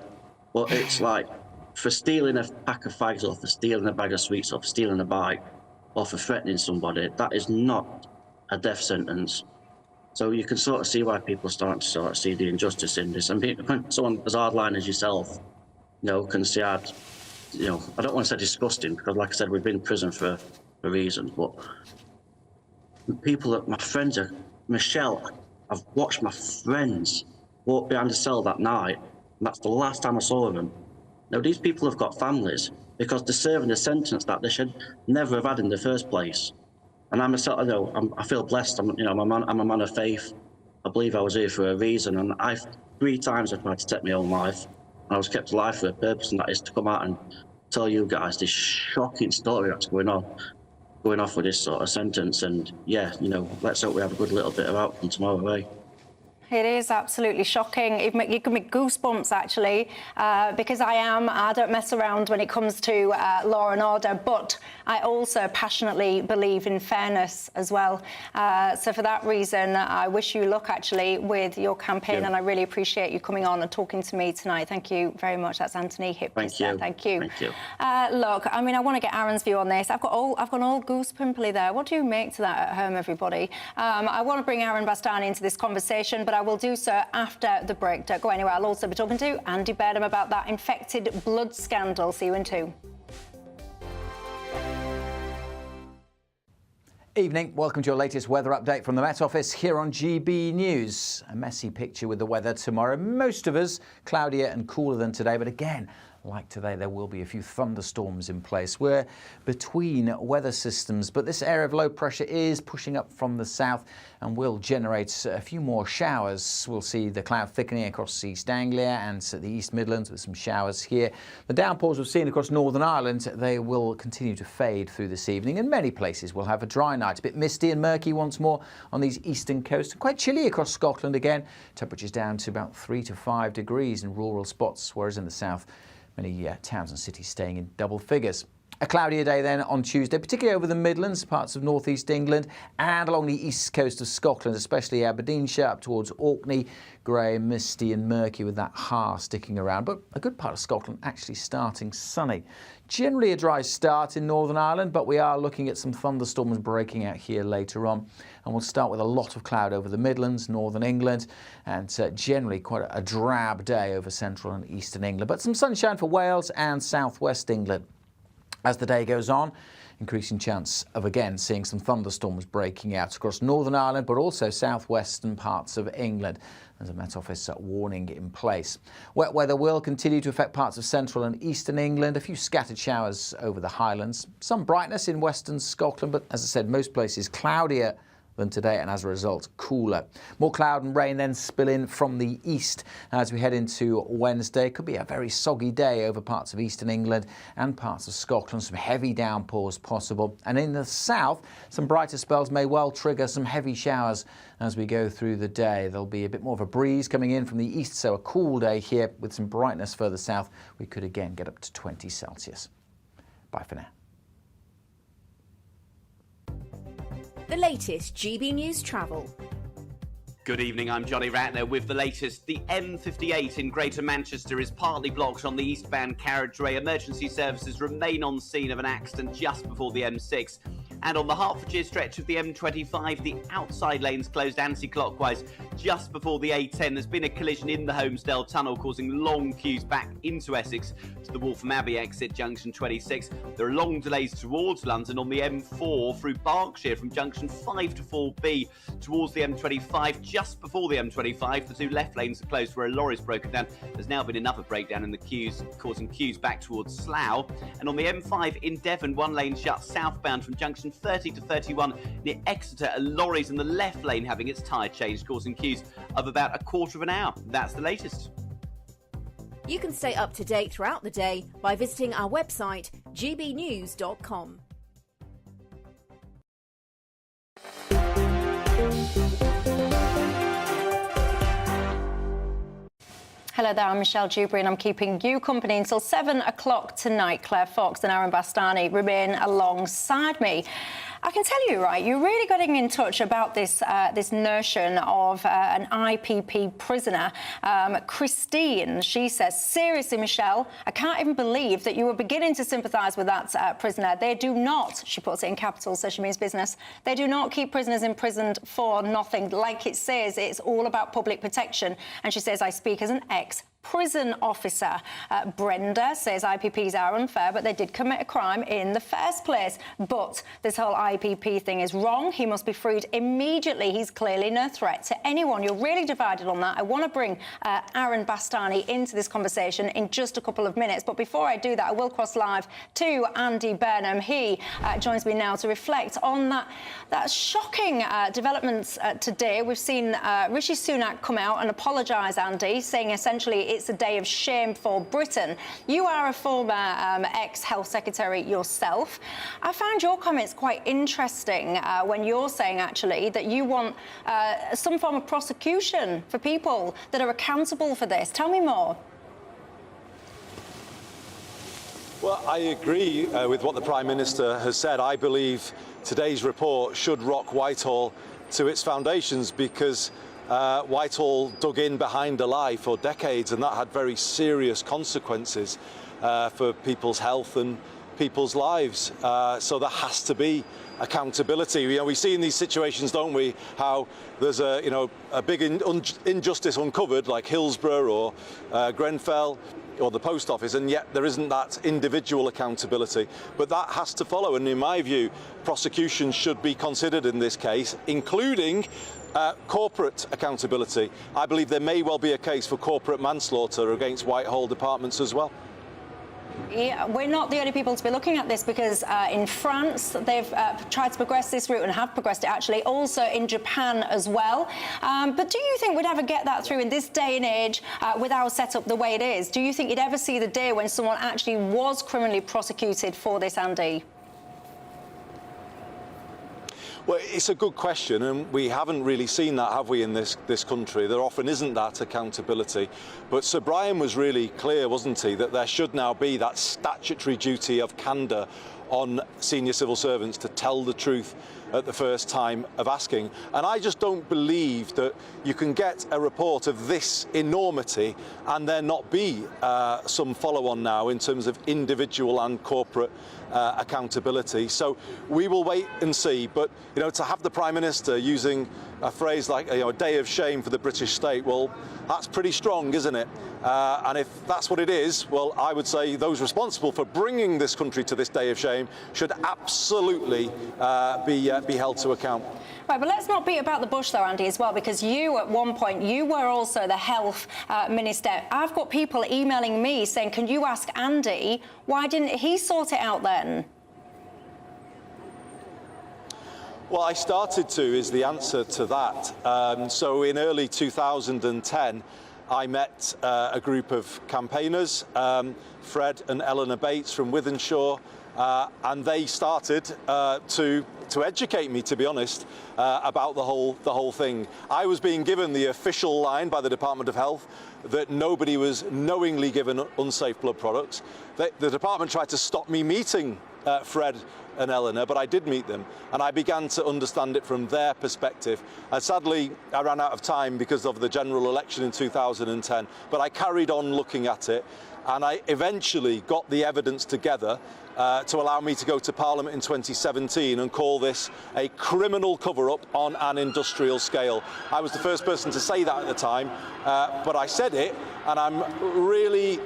But it's like, for stealing a pack of fags, or for stealing a bag of sweets, or for stealing a bike, or for threatening somebody, that is not a death sentence. So you can sort of see why people are starting to sort of see the injustice in this. And when someone as hardline as yourself, you know, can see how, you know, I don't want to say disgusting, because like I said, we've been in prison for a reason, but people, my friends are, Michelle, I've watched my friends walk behind the cell that night And that's the last time I saw them. Now, these people have got families because they're serving a sentence that they should never have had in the first place. And I feel blessed. I'm a man of faith. I believe I was here for a reason. And 3 times I tried to take my own life. And I was kept alive for a purpose, and that is to come out and tell you guys this shocking story that's going off with this sort of sentence. And yeah, let's hope we have a good little bit of outcome tomorrow, eh? It is absolutely shocking. You can make goosebumps, actually, because I don't mess around when it comes to law and order, but I also passionately believe in fairness as well. So for that reason, I wish you luck, actually, with your campaign, and I really appreciate you coming on and talking to me tonight. Thank you very much. That's Anthony Hipkiss. Thank you. Thank you. Thank you. Look, I mean, I want to get Aaron's view on this. I've gone all goosepimply there. What do you make to that at home, everybody? I want to bring Aaron Bastani into this conversation, but I will do so after the break. Don't go anywhere. I'll also be talking to Andy Bedham about that infected blood scandal. See you in 2. Evening. Welcome to your latest weather update from the Met Office here on GB News. A messy picture with the weather tomorrow. Most of us cloudier and cooler than today, but again, like today, there will be a few thunderstorms in place. We're between weather systems, but this area of low pressure is pushing up from the south and will generate a few more showers. We'll see the cloud thickening across East Anglia and the East Midlands with some showers here. The downpours we've seen across Northern Ireland, they will continue to fade through this evening, and many places will have a dry night. A bit misty and murky once more on these eastern coasts, and quite chilly across Scotland again. Temperatures down to about 3 to 5 degrees in rural spots, whereas in the south, many towns and cities staying in double figures. A cloudier day then on Tuesday, particularly over the Midlands, parts of northeast England and along the east coast of Scotland, especially Aberdeenshire up towards Orkney. Grey, misty and murky with that har sticking around, but a good part of Scotland actually starting sunny. Generally a dry start in Northern Ireland, but we are looking at some thunderstorms breaking out here later on. And we'll start with a lot of cloud over the Midlands, Northern England, and generally quite a drab day over central and eastern England. But some sunshine for Wales and southwest England. As the day goes on, increasing chance of again seeing some thunderstorms breaking out across Northern Ireland, but also southwestern parts of England. There's a Met Office warning in place. Wet weather will continue to affect parts of central and eastern England. A few scattered showers over the Highlands. Some brightness in western Scotland, but as I said, most places cloudier than today, and as a result cooler. More cloud and rain then spill in from the east as we head into Wednesday. Could be a very soggy day over parts of eastern England and parts of Scotland. Some heavy downpours possible, and in the south some brighter spells may well trigger some heavy showers as we go through the day. There'll be a bit more of a breeze coming in from the east, so a cool day here with some brightness further south. We could again get up to 20 Celsius. Bye for now. The latest GB News travel. Good evening, I'm Johnny Ratner with the latest. The M58 in Greater Manchester is partly blocked on the eastbound carriageway. Emergency services remain on scene of an accident just before the M6. And on the Hertfordshire stretch of the M25, the outside lane's closed anti-clockwise just before the A10. There's been a collision in the Holmesdale Tunnel, causing long queues back into Essex to the Waltham Abbey exit, junction 26. There are long delays towards London on the M4 through Berkshire from junction 5 to 4B towards the M25. Just before the M25, the 2 left lanes are closed where a lorry's broken down. There's now been another breakdown in the queues, causing queues back towards Slough. And on the M5 in Devon, 1 lane shut southbound from junction 30 to 31 near Exeter. A lorry's in the left lane having its tyre changed, causing queues of about a quarter of an hour. That's the latest. You can stay up to date throughout the day by visiting our website, gbnews.com. Hello there, I'm Michelle Dewberry and I'm keeping you company until 7 o'clock tonight. Claire Fox and Aaron Bastani remain alongside me. I can tell you, right, you're really getting in touch about this this notion of an IPP prisoner. Christine, she says, seriously, Michelle, I can't even believe that you were beginning to sympathise with that prisoner. They do not, she puts it in capitals, so she means business, they do not keep prisoners imprisoned for nothing. Like it says, it's all about public protection. And she says, I speak as an ex prison officer. Brenda says IPPs are unfair, but they did commit a crime in the first place. But this whole IPP thing is wrong. He must be freed immediately. He's clearly no threat to anyone. You're really divided on that. I want to bring Aaron Bastani into this conversation in just a couple of minutes. But before I do that, I will cross live to Andy Burnham. He joins me now to reflect on that shocking developments today. We've seen Rishi Sunak come out and apologise, Andy, saying essentially it's a day of shame for Britain. You are a former ex-Health Secretary yourself. I found your comments quite interesting when you're saying, actually, that you want some form of prosecution for people that are accountable for this. Tell me more. Well, I agree with what the Prime Minister has said. I believe today's report should rock Whitehall to its foundations, because Whitehall dug in behind a lie for decades, and that had very serious consequences for people's health and people's lives. So there has to be accountability. We see in these situations, don't we, how there's a big injustice uncovered, like Hillsborough or Grenfell or the post office, and yet there isn't that individual accountability. But that has to follow, and in my view, prosecution should be considered in this case, including corporate accountability. I believe there may well be a case for corporate manslaughter against Whitehall departments as well. Yeah, we're not the only people to be looking at this, because in France they've tried to progress this route and have progressed it, actually, also in Japan as well. But do you think we'd ever get that through in this day and age with our setup the way it is? Do you think you'd ever see the day when someone actually was criminally prosecuted for this, Andy? Well, it's a good question, and we haven't really seen that, have we, in this country? There often isn't that accountability. But Sir Brian was really clear, wasn't he, that there should now be that statutory duty of candour on senior civil servants to tell the truth at the first time of asking. And I just don't believe that you can get a report of this enormity and there not be some follow-on now in terms of individual and corporate accountability. So we will wait and see. But, to have the Prime Minister using a phrase like, a day of shame for the British state, well, that's pretty strong, isn't it? And if that's what it is, well, I would say those responsible for bringing this country to this day of shame should absolutely be held to account. Right, but let's not beat about the bush, though, Andy, as well, because you, at one point, you were also the health minister. I've got people emailing me saying, can you ask Andy, why didn't he sort it out then? Well, I started to, is the answer to that. So in early 2010, I met a group of campaigners, Fred and Eleanor Bates from Wythenshawe, and they started to educate me, to be honest, about the whole thing. I was being given the official line by the Department of Health that nobody was knowingly given unsafe blood products. The department tried to stop me meeting Fred and Eleanor, but I did meet them, and I began to understand it from their perspective. And sadly, I ran out of time because of the general election in 2010, but I carried on looking at it, and I eventually got the evidence together to allow me to go to Parliament in 2017 and call this a criminal cover-up on an industrial scale. I was the first person to say that at the time, but I said it, and I'm really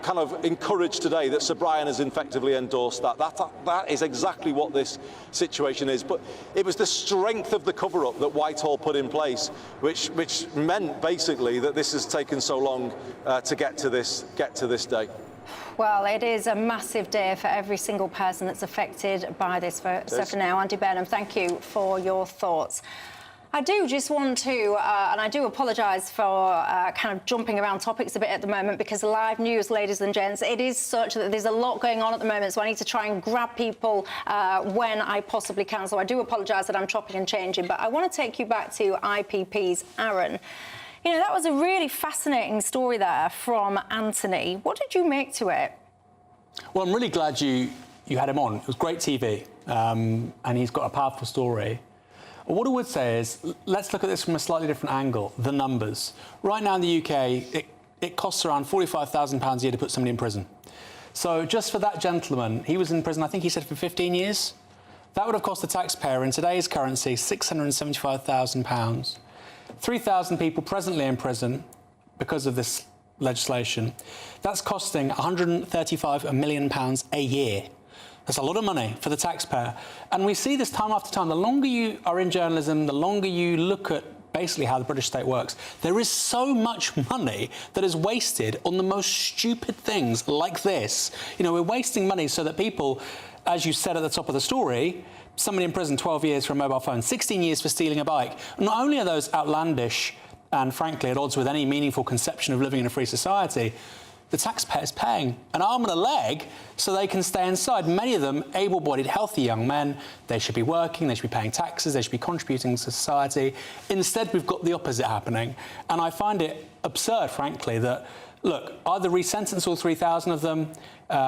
kind of encouraged today that Sir Brian has effectively endorsed that. That is exactly what this situation is. But it was the strength of the cover-up that Whitehall put in place, which meant basically that this has taken so long to get to this day. Well, it is a massive day for every single person that's affected by this. So for now, Andy Burnham, thank you for your thoughts. I do just want to, and I do apologise for kind of jumping around topics a bit at the moment, because live news, ladies and gents, it is such that there's a lot going on at the moment, so I need to try and grab people when I possibly can. So I do apologise that I'm chopping and changing, but I want to take you back to IPP's Aaron. That was a really fascinating story there from Anthony. What did you make to it? Well, I'm really glad you had him on. It was great TV, and he's got a powerful story. What I would say is, let's look at this from a slightly different angle, the numbers. Right now in the UK, it costs around £45,000 a year to put somebody in prison. So just for that gentleman, he was in prison, I think he said, for 15 years. That would have cost the taxpayer, in today's currency, £675,000. 3,000 people presently in prison because of this legislation, that's costing £135 million a year. That's a lot of money for the taxpayer. And we see this time after time. The longer you are in journalism, the longer you look at basically how the British state works, there is so much money that is wasted on the most stupid things like this. You know, we're wasting money so that people, as you said at the top of the story, somebody in prison 12 years for a mobile phone, 16 years for stealing a bike. Not only are those outlandish and, frankly, at odds with any meaningful conception of living in a free society, the taxpayer's paying an arm and a leg so they can stay inside. Many of them able-bodied, healthy young men. They should be working, they should be paying taxes, they should be contributing to society. Instead, we've got the opposite happening. And I find it absurd, frankly, that, look, either re-sentence all 3,000 of them,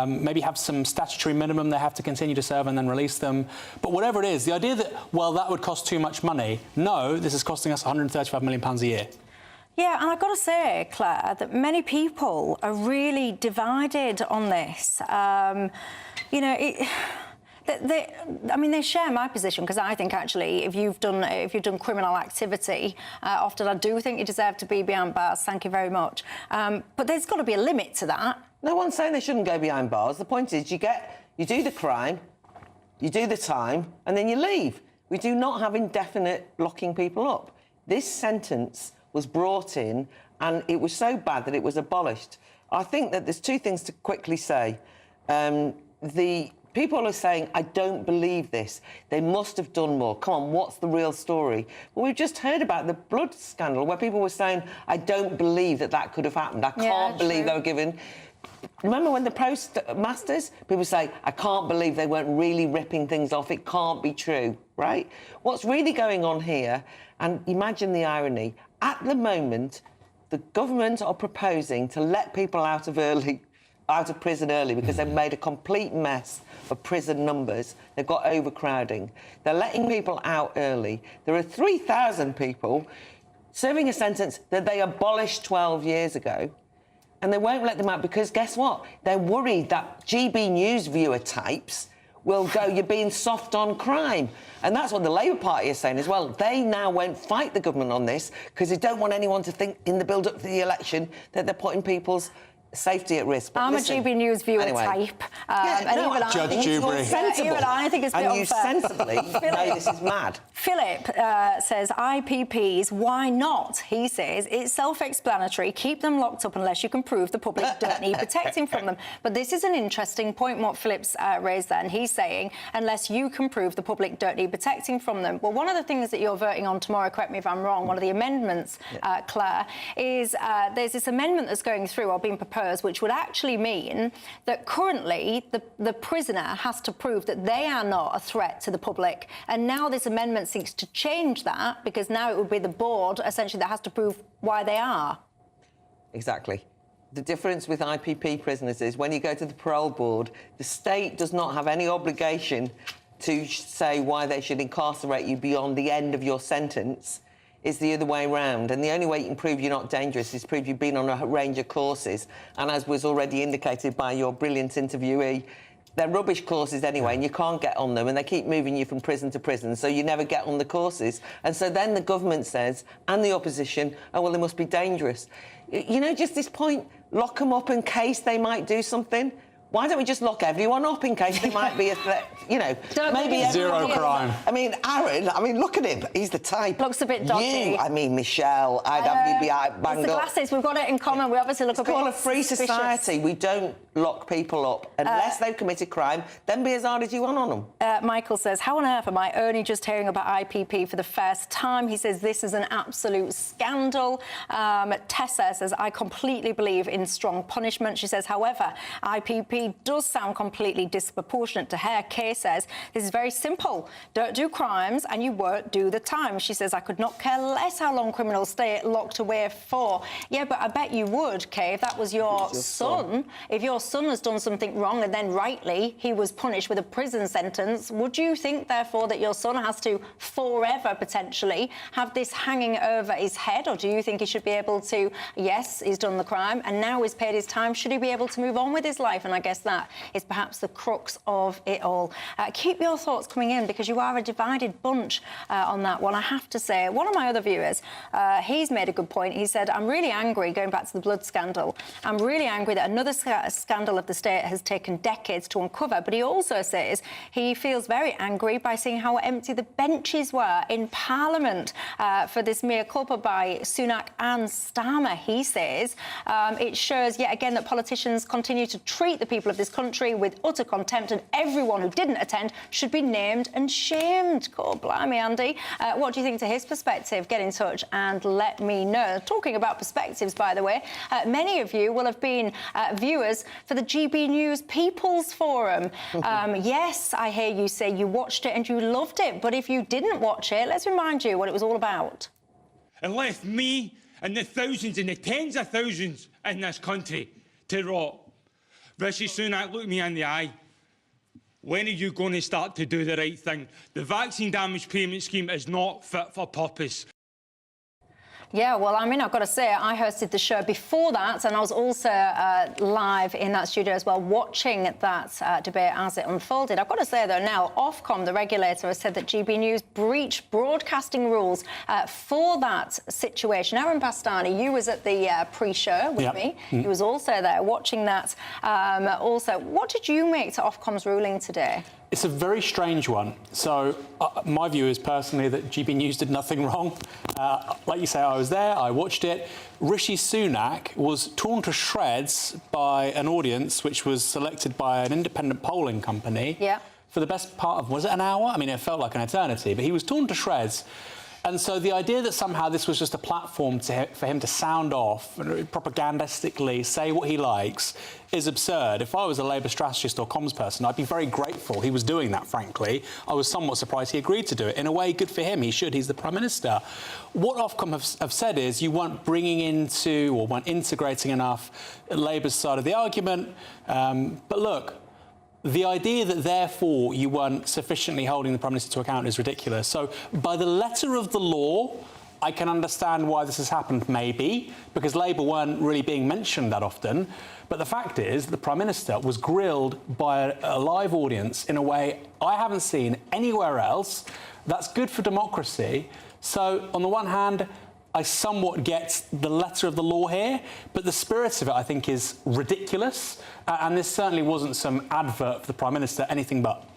maybe have some statutory minimum they have to continue to serve and then release them. But whatever it is, the idea that, well, that would cost too much money, no, this is costing us £135 million a year. Yeah, and I've got to say, Claire, that many people are really divided on this. You know, I mean, they share my position, because I think actually, if you've done criminal activity, often I do think you deserve to be behind bars. Thank you very much. But there's got to be a limit to that. No one's saying they shouldn't go behind bars. The point is, you do the crime, you do the time, and then you leave. We do not have indefinite locking people up. This sentence was brought in, and it was so bad that it was abolished. I think that there's two things to quickly say. The people are saying, I don't believe this. They must have done more. Come on, what's the real story? Well, we've just heard about the blood scandal where people were saying, I don't believe that that could have happened. I can't believe they were given... Remember when the postmasters, people say, I can't believe they weren't really ripping things off. It can't be true, right? What's really going on here, and imagine the irony, at the moment, the government are proposing to let people out of prison early because they've made a complete mess of prison numbers. They've got overcrowding. They're letting people out early. There are 3,000 people serving a sentence that they abolished 12 years ago, and they won't let them out because, guess what? They're worried that GB News viewer types will go, you're being soft on crime. And that's what the Labour Party is saying as well. They now won't fight the government on this because they don't want anyone to think in the build-up to the election that they're putting people's safety at risk. But I'm listen, a GB News viewer anyway, type. Judge Dewberry. Even I think it's a bit and you unfair. sensibly know this is mad. Philip says, IPPs, why not? He says, it's self-explanatory. Keep them locked up unless you can prove the public don't need protecting from them. But this is an interesting point, what Philip's raised then. He's saying, unless you can prove the public don't need protecting from them. Well, one of the things that you're voting on tomorrow, correct me if I'm wrong, one of the amendments, Claire, is there's this amendment that's going through or being proposed, which would actually mean that currently the prisoner has to prove that they are not a threat to the public. And now this amendment seeks to change that, because now it would be the board, essentially, that has to prove why they are. Exactly. The difference with IPP prisoners is when you go to the parole board, the state does not have any obligation to say why they should incarcerate you beyond the end of your sentence. Is the other way round. And the only way you can prove you're not dangerous is prove you've been on a range of courses. And as was already indicated by your brilliant interviewee, they're rubbish courses anyway, and you can't get on them, and they keep moving you from prison to prison, so you never get on the courses. And so then the government says, and the opposition, oh, well, they must be dangerous. You know, just this point, lock them up in case they might do something. Why don't we just lock everyone up in case they might be a threat? You know, maybe zero crime. I mean, Aaron, look at him. He's the type. Looks a bit dodgy. You, Michelle, I'd have you be banged it's the up. glasses. We've got it in common. We obviously look a bit It's called a free society. We don't lock people up unless they've committed crime. Then be as hard as you want on them. Michael says, how on earth am I only just hearing about IPP for the first time? He says, this is an absolute scandal. Tessa says, I completely believe in strong punishment. She says, however, IPP does sound completely disproportionate to her. Kay says, this is very simple. Don't do crimes and you won't do the time. She says, I could not care less how long criminals stay locked away for. Yeah, but I bet you would, Kay, if that was your son. If your your son has done something wrong and then rightly he was punished with a prison sentence, would you think, therefore, that your son has to forever, potentially, have this hanging over his head? Or do you think he should be able to, yes, he's done the crime and now he's paid his time, should he be able to move on with his life? And I guess that is perhaps the crux of it all. Keep your thoughts coming in, because you are a divided bunch on that one. I have to say, one of my other viewers, he's made a good point. He said, I'm really angry, going back to the blood scandal, I'm really angry that another scandal of the state has taken decades to uncover. But he also says he feels very angry by seeing how empty the benches were in Parliament for this mea culpa by Sunak and Starmer. He says it shows yet again that politicians continue to treat the people of this country with utter contempt, and everyone who didn't attend should be named and shamed. God blimey, Andy. What do you think to his perspective? Get in touch and let me know. Talking about perspectives, by the way, many of you will have been viewers for the GB News People's Forum. Yes, I hear you say you watched it and you loved it, but if you didn't watch it, let's remind you what it was all about. And left me and the thousands and the tens of thousands in this country to rot. Rishi Sunak, look me in the eye. When are you going to start to do the right thing? The vaccine damage payment scheme is not fit for purpose. Yeah, well, I mean, I've got to say, I hosted the show before that, and I was also live in that studio as well, watching that debate as it unfolded. I've got to say, though, now, Ofcom, the regulator, has said that GB News breached broadcasting rules for that situation. Aaron Bastani, you was at the pre-show with me. He was also there watching that. Also, what did you make to Ofcom's ruling today? It's a very strange one. So my view is personally that GB News did nothing wrong. Like you say, I was there, I watched it. Rishi Sunak was torn to shreds by an audience which was selected by an independent polling company for the best part of, was it an hour? I mean, it felt like an eternity, but he was torn to shreds. And so the idea that somehow this was just a platform for him to sound off and propagandistically say what he likes is absurd. If I was a Labour strategist or comms person, I'd be very grateful he was doing that, frankly. I was somewhat surprised he agreed to do it. In a way, good for him. He should. He's the Prime Minister. What Ofcom have said is you weren't bringing into or weren't integrating enough Labour's side of the argument. But look, the idea that, therefore, you weren't sufficiently holding the Prime Minister to account is ridiculous. So, by the letter of the law, I can understand why this has happened, maybe, because Labour weren't really being mentioned that often. But the fact is, the Prime Minister was grilled by a live audience in a way I haven't seen anywhere else. That's good for democracy. So, on the one hand, I somewhat get the letter of the law here, but the spirit of it, I think, is ridiculous. And this certainly wasn't some advert for the Prime Minister, anything but.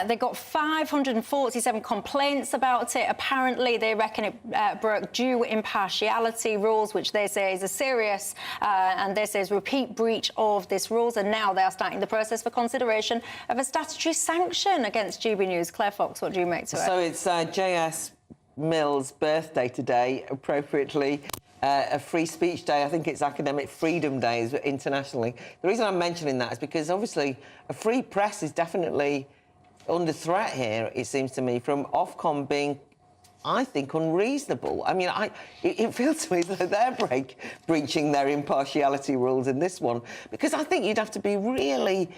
They got 547 complaints about it. Apparently, they reckon it broke due impartiality rules, which they say is a serious, and they say is repeat breach of this rules. And now they are starting the process for consideration of a statutory sanction against GB News. Claire Fox, what do you make to it? So it's J.S. Mill's birthday today, appropriately. A free speech day. I think it's Academic Freedom Day internationally. The reason I'm mentioning that is because, obviously, a free press is definitely under threat here, it seems to me, from Ofcom being, I think, unreasonable. I mean, it feels to me that they're breaching their impartiality rules in this one, because I think you'd have to be really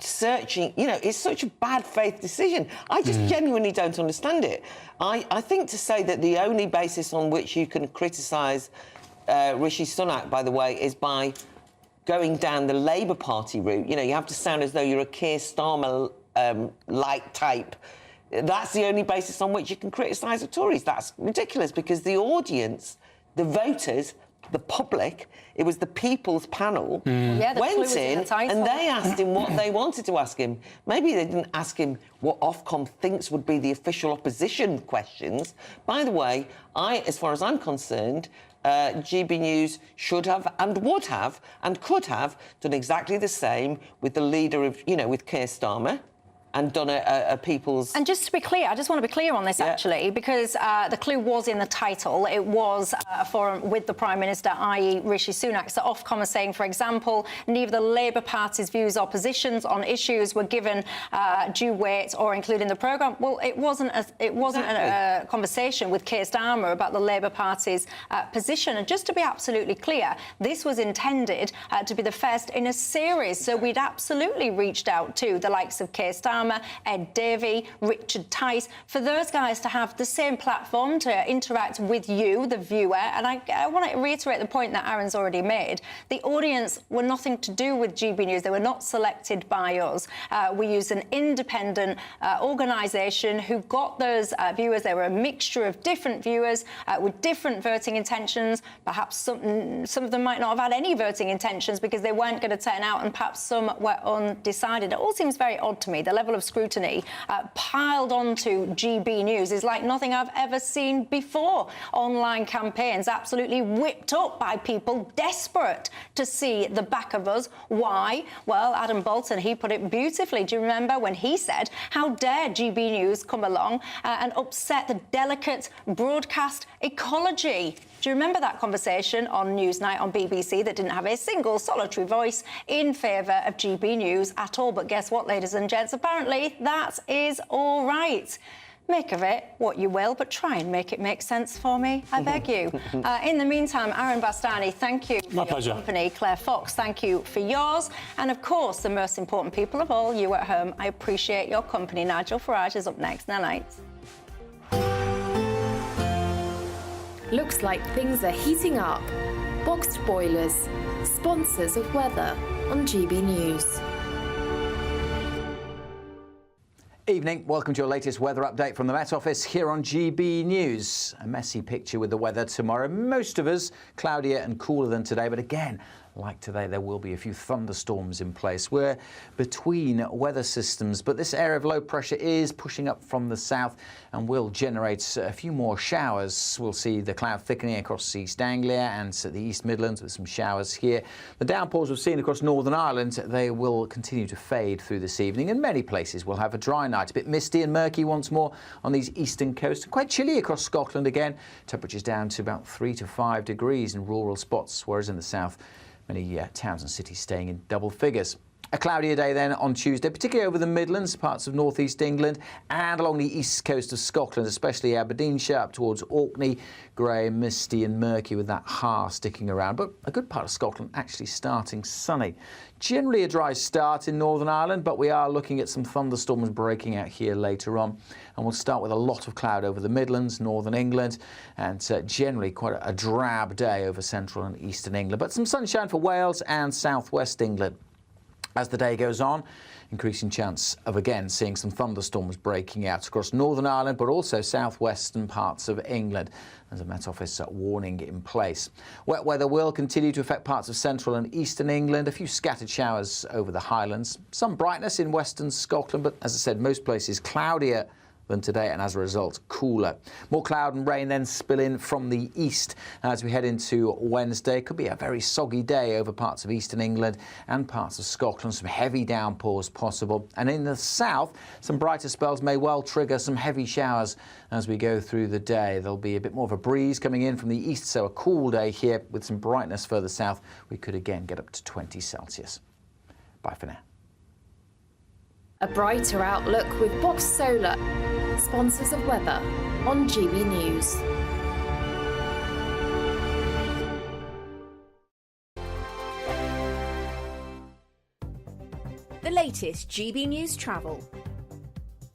searching, you know, it's such a bad faith decision. I just genuinely don't understand it. I think to say that the only basis on which you can criticise Rishi Sunak, by the way, is by going down the Labour Party route. You know, you have to sound as though you're a Keir Starmer-like type. That's the only basis on which you can criticise the Tories. That's ridiculous, because the audience, the voters, the public, it was the People's Panel, went in and they asked him what they wanted to ask him. Maybe they didn't ask him what Ofcom thinks would be the official opposition questions. By the way, as far as I'm concerned, GB News should have and would have and could have done exactly the same with the leader of, you know, with Keir Starmer and done a people's... And just to be clear, I just want to be clear on this, actually, because the clue was in the title. It was a forum with the Prime Minister, i.e. Rishi Sunak. So Ofcom is saying, for example, neither the Labour Party's views or positions on issues were given due weight or included in the programme. Well, it wasn't a conversation with Keir Starmer about the Labour Party's position. And just to be absolutely clear, this was intended to be the first in a series. So we'd absolutely reached out to the likes of Keir Starmer, Ed Davey, Richard Tice, for those guys to have the same platform to interact with you, the viewer. And I want to reiterate the point that Aaron's already made. The audience were nothing to do with GB News. They were not selected by us. We used an independent organisation who got those viewers. They were a mixture of different viewers with different voting intentions. Perhaps some of them might not have had any voting intentions because they weren't going to turn out, and perhaps some were undecided. It all seems very odd to me. The level of scrutiny piled onto GB News is like nothing I've ever seen before. Online campaigns absolutely whipped up by people desperate to see the back of us. Why? Well, Adam Bolton, he put it beautifully. Do you remember when he said, how dare GB News come along and upset the delicate broadcast ecology? Do you remember that conversation on Newsnight on BBC that didn't have a single solitary voice in favour of GB News at all? But guess what, ladies and gents? Apparently that is all right. Make of it what you will, but try and make it make sense for me, I beg you. In the meantime, Aaron Bastani, thank you for your company. Claire Fox, thank you for yours. And of course, the most important people of all, you at home, I appreciate your company. Nigel Farage is up next. Night. Looks like things are heating up. Boxed boilers, sponsors of weather on GB News. Evening, welcome to your latest weather update from the Met Office here on GB News. A messy picture with the weather tomorrow. Most of us cloudier and cooler than today, but again, like today, there will be a few thunderstorms in place. We're between weather systems, but this area of low pressure is pushing up from the south and will generate a few more showers. We'll see the cloud thickening across East Anglia and the East Midlands with some showers here. The downpours we've seen across Northern Ireland, they will continue to fade through this evening, and many places will have a dry night. A bit misty and murky once more on these eastern coasts. Quite chilly across Scotland again. Temperatures down to about 3 to 5 degrees in rural spots, whereas in the south, many towns and cities staying in double figures. A cloudier day then on Tuesday, particularly over the Midlands, parts of northeast England and along the east coast of Scotland, especially Aberdeenshire up towards Orkney. Grey, misty and murky with that har sticking around, but a good part of Scotland actually starting sunny. Generally a dry start in Northern Ireland, but we are looking at some thunderstorms breaking out here later on. And we'll start with a lot of cloud over the Midlands, Northern England, and generally quite a drab day over central and eastern England. But some sunshine for Wales and southwest England. As the day goes on, increasing chance of again seeing some thunderstorms breaking out across Northern Ireland, but also southwestern parts of England. There's a Met Office warning in place. Wet weather will continue to affect parts of central and eastern England. A few scattered showers over the Highlands. Some brightness in western Scotland, but as I said, most places cloudier than today, and as a result, cooler. More cloud and rain then spill in from the east as we head into Wednesday. Could be a very soggy day over parts of eastern England and parts of Scotland. Some heavy downpours possible. And in the south, some brighter spells may well trigger some heavy showers as we go through the day. There'll be a bit more of a breeze coming in from the east, so a cool day here with some brightness further south. We could again get up to 20 Celsius. Bye for now. A brighter outlook with Box Solar, sponsors of weather on GB News. The latest GB News travel.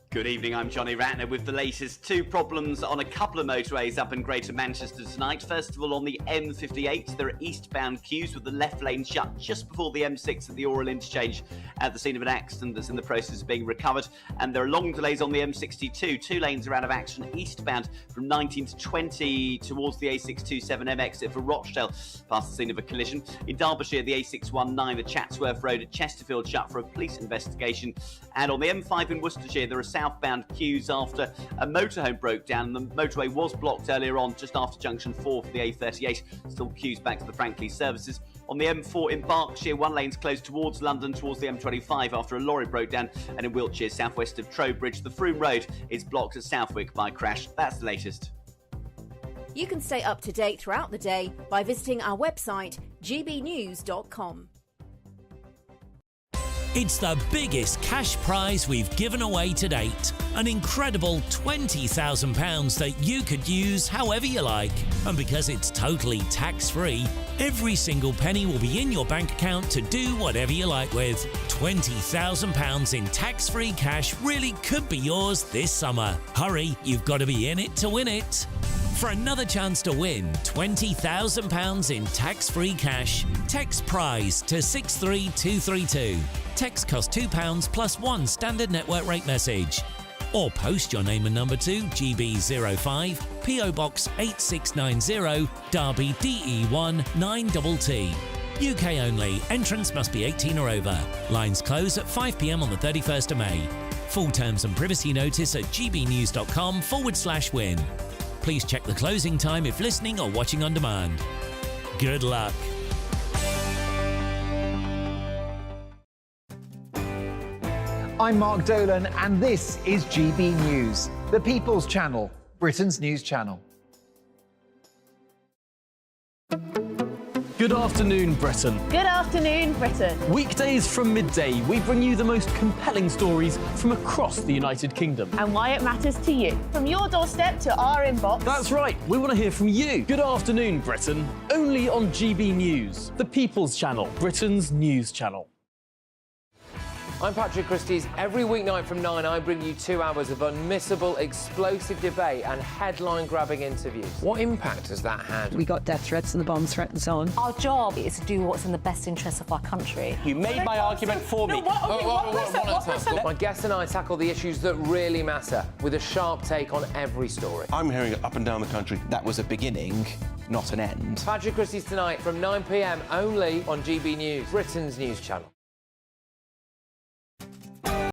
Good evening, I'm Johnny Ratner with the latest. Two problems on a couple of motorways up in Greater Manchester tonight. First of all, on the M58, there are eastbound queues with the left lane shut just before the M6 at the Oral interchange at the scene of an accident that's in the process of being recovered. And there are long delays on the M62. Two lanes are out of action eastbound from 19 to 20 towards the A627M exit for Rochdale, past the scene of a collision. In Derbyshire, the A619, the Chatsworth Road at Chesterfield shut for a police investigation. And on the M5 in Worcestershire, there are southbound queues after a motorhome broke down. The motorway was blocked earlier on, just after junction 4 for the A38. Still queues back to the Franklin services. On the M4 in Berkshire, one lane's closed towards London, towards the M25 after a lorry broke down. And in Wiltshire, southwest of Trowbridge, the Froome Road is blocked at Southwick by a crash. That's the latest. You can stay up to date throughout the day by visiting our website, GBNews.com. It's the biggest cash prize we've given away to date. An incredible £20,000 that you could use however you like. And because it's totally tax-free, every single penny will be in your bank account to do whatever you like with. £20,000 in tax-free cash really could be yours this summer. Hurry, you've got to be in it to win it. For another chance to win £20,000 in tax-free cash, text PRIZE to 63232. Text costs £2 plus one standard network rate message. Or post your name and number to GB05, PO Box 8690, Derby DE1 9TT. UK only. Entrance must be 18 or over. Lines close at 5 p.m. on the 31st of May. Full terms and privacy notice at gbnews.com/win. Please check the closing time if listening or watching on demand. Good luck. I'm Mark Dolan, and this is GB News, the People's Channel, Britain's news channel. Good afternoon, Britain. Good afternoon, Britain. Weekdays from midday, we bring you the most compelling stories from across the United Kingdom. And why it matters to you. From your doorstep to our inbox. That's right, we want to hear from you. Good afternoon, Britain. Only on GB News, the People's Channel, Britain's news channel. I'm Patrick Christie's. Every weeknight from 9, I bring you 2 hours of unmissable, explosive debate and headline-grabbing interviews. What impact has that had? We got death threats and the bomb threat and so on. Our job is to do what's in the best interest of our country. You made my argument for me. My guests and I tackle the issues that really matter, with a sharp take on every story. I'm hearing it up and down the country. That was a beginning, not an end. Patrick Christie's tonight from 9 p.m. only on GB News, Britain's news channel.